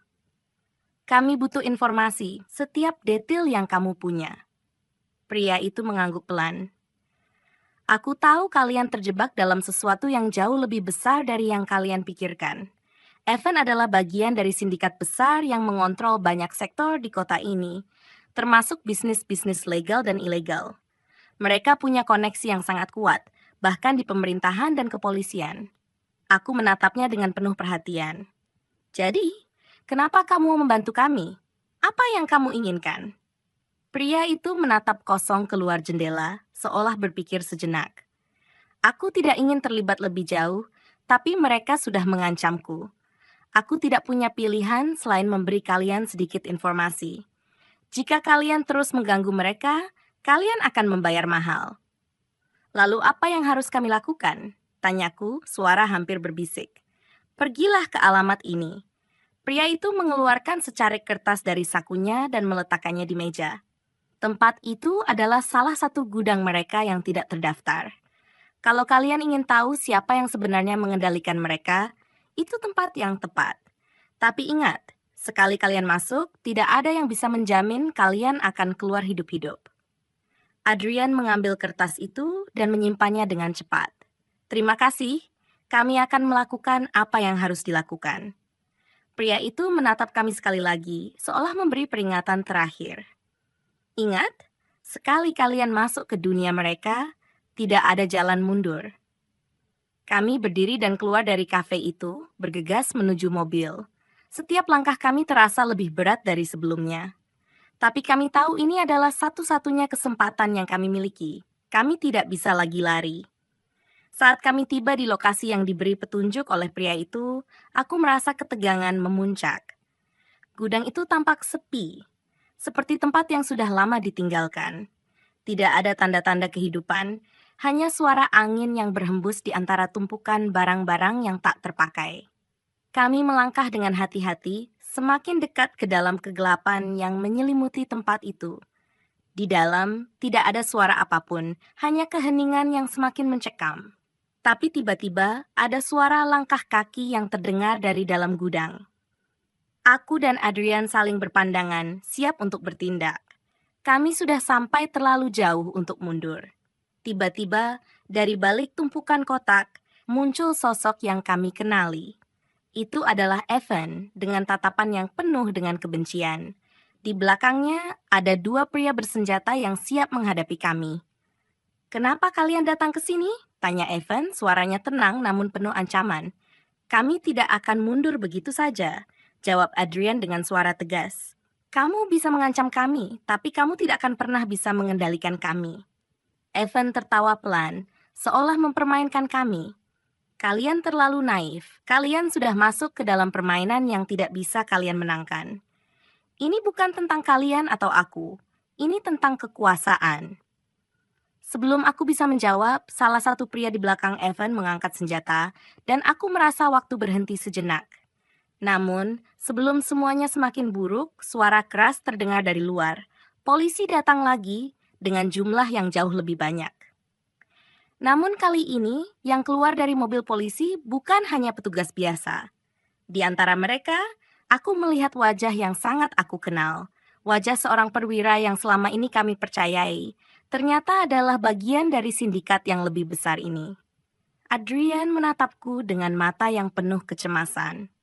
"Kami butuh informasi, setiap detail yang kamu punya." Pria itu mengangguk pelan. "Aku tahu kalian terjebak dalam sesuatu yang jauh lebih besar dari yang kalian pikirkan. Evan adalah bagian dari sindikat besar yang mengontrol banyak sektor di kota ini, termasuk bisnis-bisnis legal dan ilegal. Mereka punya koneksi yang sangat kuat, bahkan di pemerintahan dan kepolisian. Aku menatapnya dengan penuh perhatian. Jadi, kenapa kamu membantu kami? Apa yang kamu inginkan? Pria itu menatap kosong keluar jendela, seolah berpikir sejenak. Aku tidak ingin terlibat lebih jauh, tapi mereka sudah mengancamku. Aku tidak punya pilihan selain memberi kalian sedikit informasi. Jika kalian terus mengganggu mereka, kalian akan membayar mahal. Lalu apa yang harus kami lakukan? Tanyaku, suara hampir berbisik. Pergilah ke alamat ini. Pria itu mengeluarkan secarik kertas dari sakunya dan meletakkannya di meja. Tempat itu adalah salah satu gudang mereka yang tidak terdaftar. Kalau kalian ingin tahu siapa yang sebenarnya mengendalikan mereka, itu tempat yang tepat. Tapi ingat, sekali kalian masuk, tidak ada yang bisa menjamin kalian akan keluar hidup-hidup. Adrian mengambil kertas itu dan menyimpannya dengan cepat. Terima kasih, kami akan melakukan apa yang harus dilakukan. Pria itu menatap kami sekali lagi, seolah memberi peringatan terakhir. Ingat, sekali kalian masuk ke dunia mereka, tidak ada jalan mundur. Kami berdiri dan keluar dari kafe itu, bergegas menuju mobil. Setiap langkah kami terasa lebih berat dari sebelumnya. Tapi kami tahu ini adalah satu-satunya kesempatan yang kami miliki. Kami tidak bisa lagi lari. Saat kami tiba di lokasi yang diberi petunjuk oleh pria itu, aku merasa ketegangan memuncak. Gudang itu tampak sepi, seperti tempat yang sudah lama ditinggalkan. Tidak ada tanda-tanda kehidupan, hanya suara angin yang berhembus di antara tumpukan barang-barang yang tak terpakai. Kami melangkah dengan hati-hati, semakin dekat ke dalam kegelapan yang menyelimuti tempat itu. Di dalam, tidak ada suara apapun, hanya keheningan yang semakin mencekam. Tapi tiba-tiba, ada suara langkah kaki yang terdengar dari dalam gudang. Aku dan Adrian saling berpandangan, siap untuk bertindak. Kami sudah sampai terlalu jauh untuk mundur. Tiba-tiba, dari balik tumpukan kotak, muncul sosok yang kami kenali. Itu adalah Evan dengan tatapan yang penuh dengan kebencian. Di belakangnya ada dua pria bersenjata yang siap menghadapi kami. "Kenapa kalian datang ke sini?" tanya Evan, suaranya tenang namun penuh ancaman. "Kami tidak akan mundur begitu saja," jawab Adrian dengan suara tegas. "Kamu bisa mengancam kami, tapi kamu tidak akan pernah bisa mengendalikan kami." Evan tertawa pelan, seolah mempermainkan kami. "Kalian terlalu naif. Kalian sudah masuk ke dalam permainan yang tidak bisa kalian menangkan. Ini bukan tentang kalian atau aku. Ini tentang kekuasaan." Sebelum aku bisa menjawab, salah satu pria di belakang Evan mengangkat senjata, dan aku merasa waktu berhenti sejenak. Namun, sebelum semuanya semakin buruk, suara keras terdengar dari luar. Polisi datang lagi dengan jumlah yang jauh lebih banyak. Namun kali ini, yang keluar dari mobil polisi bukan hanya petugas biasa. Di antara mereka, aku melihat wajah yang sangat aku kenal. Wajah seorang perwira yang selama ini kami percayai, ternyata adalah bagian dari sindikat yang lebih besar ini. Adrian menatapku dengan mata yang penuh kecemasan.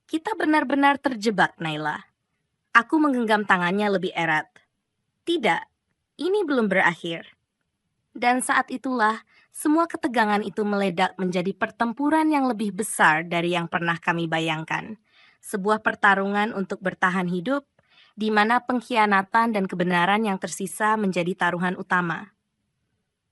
"Kita benar-benar terjebak, Naila." Aku menggenggam tangannya lebih erat. "Tidak, ini belum berakhir." Dan saat itulah, semua ketegangan itu meledak menjadi pertempuran yang lebih besar dari yang pernah kami bayangkan. Sebuah pertarungan untuk bertahan hidup, di mana pengkhianatan dan kebenaran yang tersisa menjadi taruhan utama.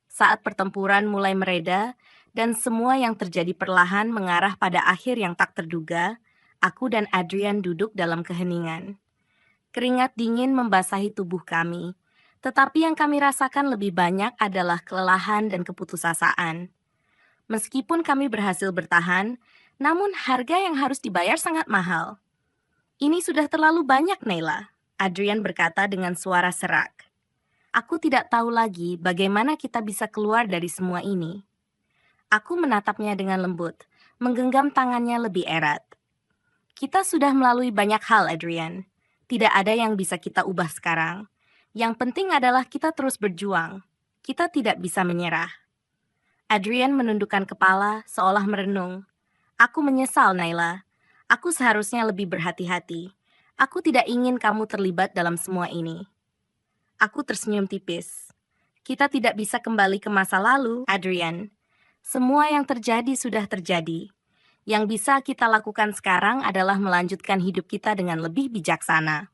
Saat pertempuran mulai mereda, dan semua yang terjadi perlahan mengarah pada akhir yang tak terduga, aku dan Adrian duduk dalam keheningan. Keringat dingin membasahi tubuh kami, tetapi yang kami rasakan lebih banyak adalah kelelahan dan keputusasaan. Meskipun kami berhasil bertahan, namun harga yang harus dibayar sangat mahal. "Ini sudah terlalu banyak, Naila," Adrian berkata dengan suara serak. "Aku tidak tahu lagi bagaimana kita bisa keluar dari semua ini." Aku menatapnya dengan lembut, menggenggam tangannya lebih erat. "Kita sudah melalui banyak hal, Adrian. Tidak ada yang bisa kita ubah sekarang. Yang penting adalah kita terus berjuang. Kita tidak bisa menyerah." Adrian menundukkan kepala seolah merenung. "Aku menyesal, Naila. Aku seharusnya lebih berhati-hati. Aku tidak ingin kamu terlibat dalam semua ini. Aku tersenyum tipis. Kita tidak bisa kembali ke masa lalu, Adrian. Semua yang terjadi sudah terjadi. Yang bisa kita lakukan sekarang adalah melanjutkan hidup kita dengan lebih bijaksana.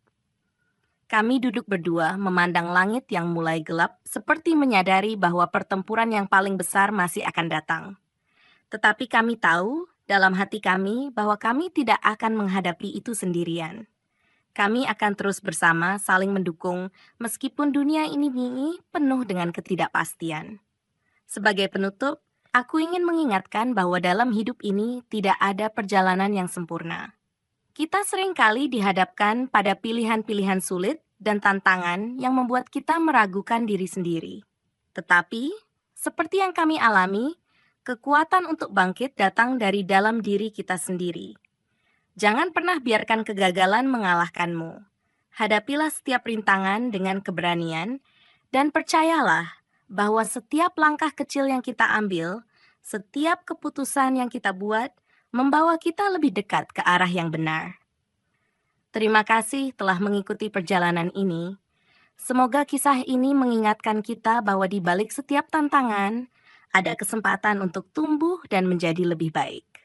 Kami duduk berdua memandang langit yang mulai gelap, seperti menyadari bahwa pertempuran yang paling besar masih akan datang. Tetapi kami tahu, dalam hati kami, bahwa kami tidak akan menghadapi itu sendirian. Kami akan terus bersama saling mendukung meskipun dunia ini penuh dengan ketidakpastian. Sebagai penutup, aku ingin mengingatkan bahwa dalam hidup ini tidak ada perjalanan yang sempurna. Kita seringkali dihadapkan pada pilihan-pilihan sulit dan tantangan yang membuat kita meragukan diri sendiri. Tetapi, seperti yang kami alami, kekuatan untuk bangkit datang dari dalam diri kita sendiri. Jangan pernah biarkan kegagalan mengalahkanmu. Hadapilah setiap rintangan dengan keberanian, dan percayalah bahwa setiap langkah kecil yang kita ambil, setiap keputusan yang kita buat, membawa kita lebih dekat ke arah yang benar. Terima kasih telah mengikuti perjalanan ini. Semoga kisah ini mengingatkan kita bahwa di balik setiap tantangan, ada kesempatan untuk tumbuh dan menjadi lebih baik.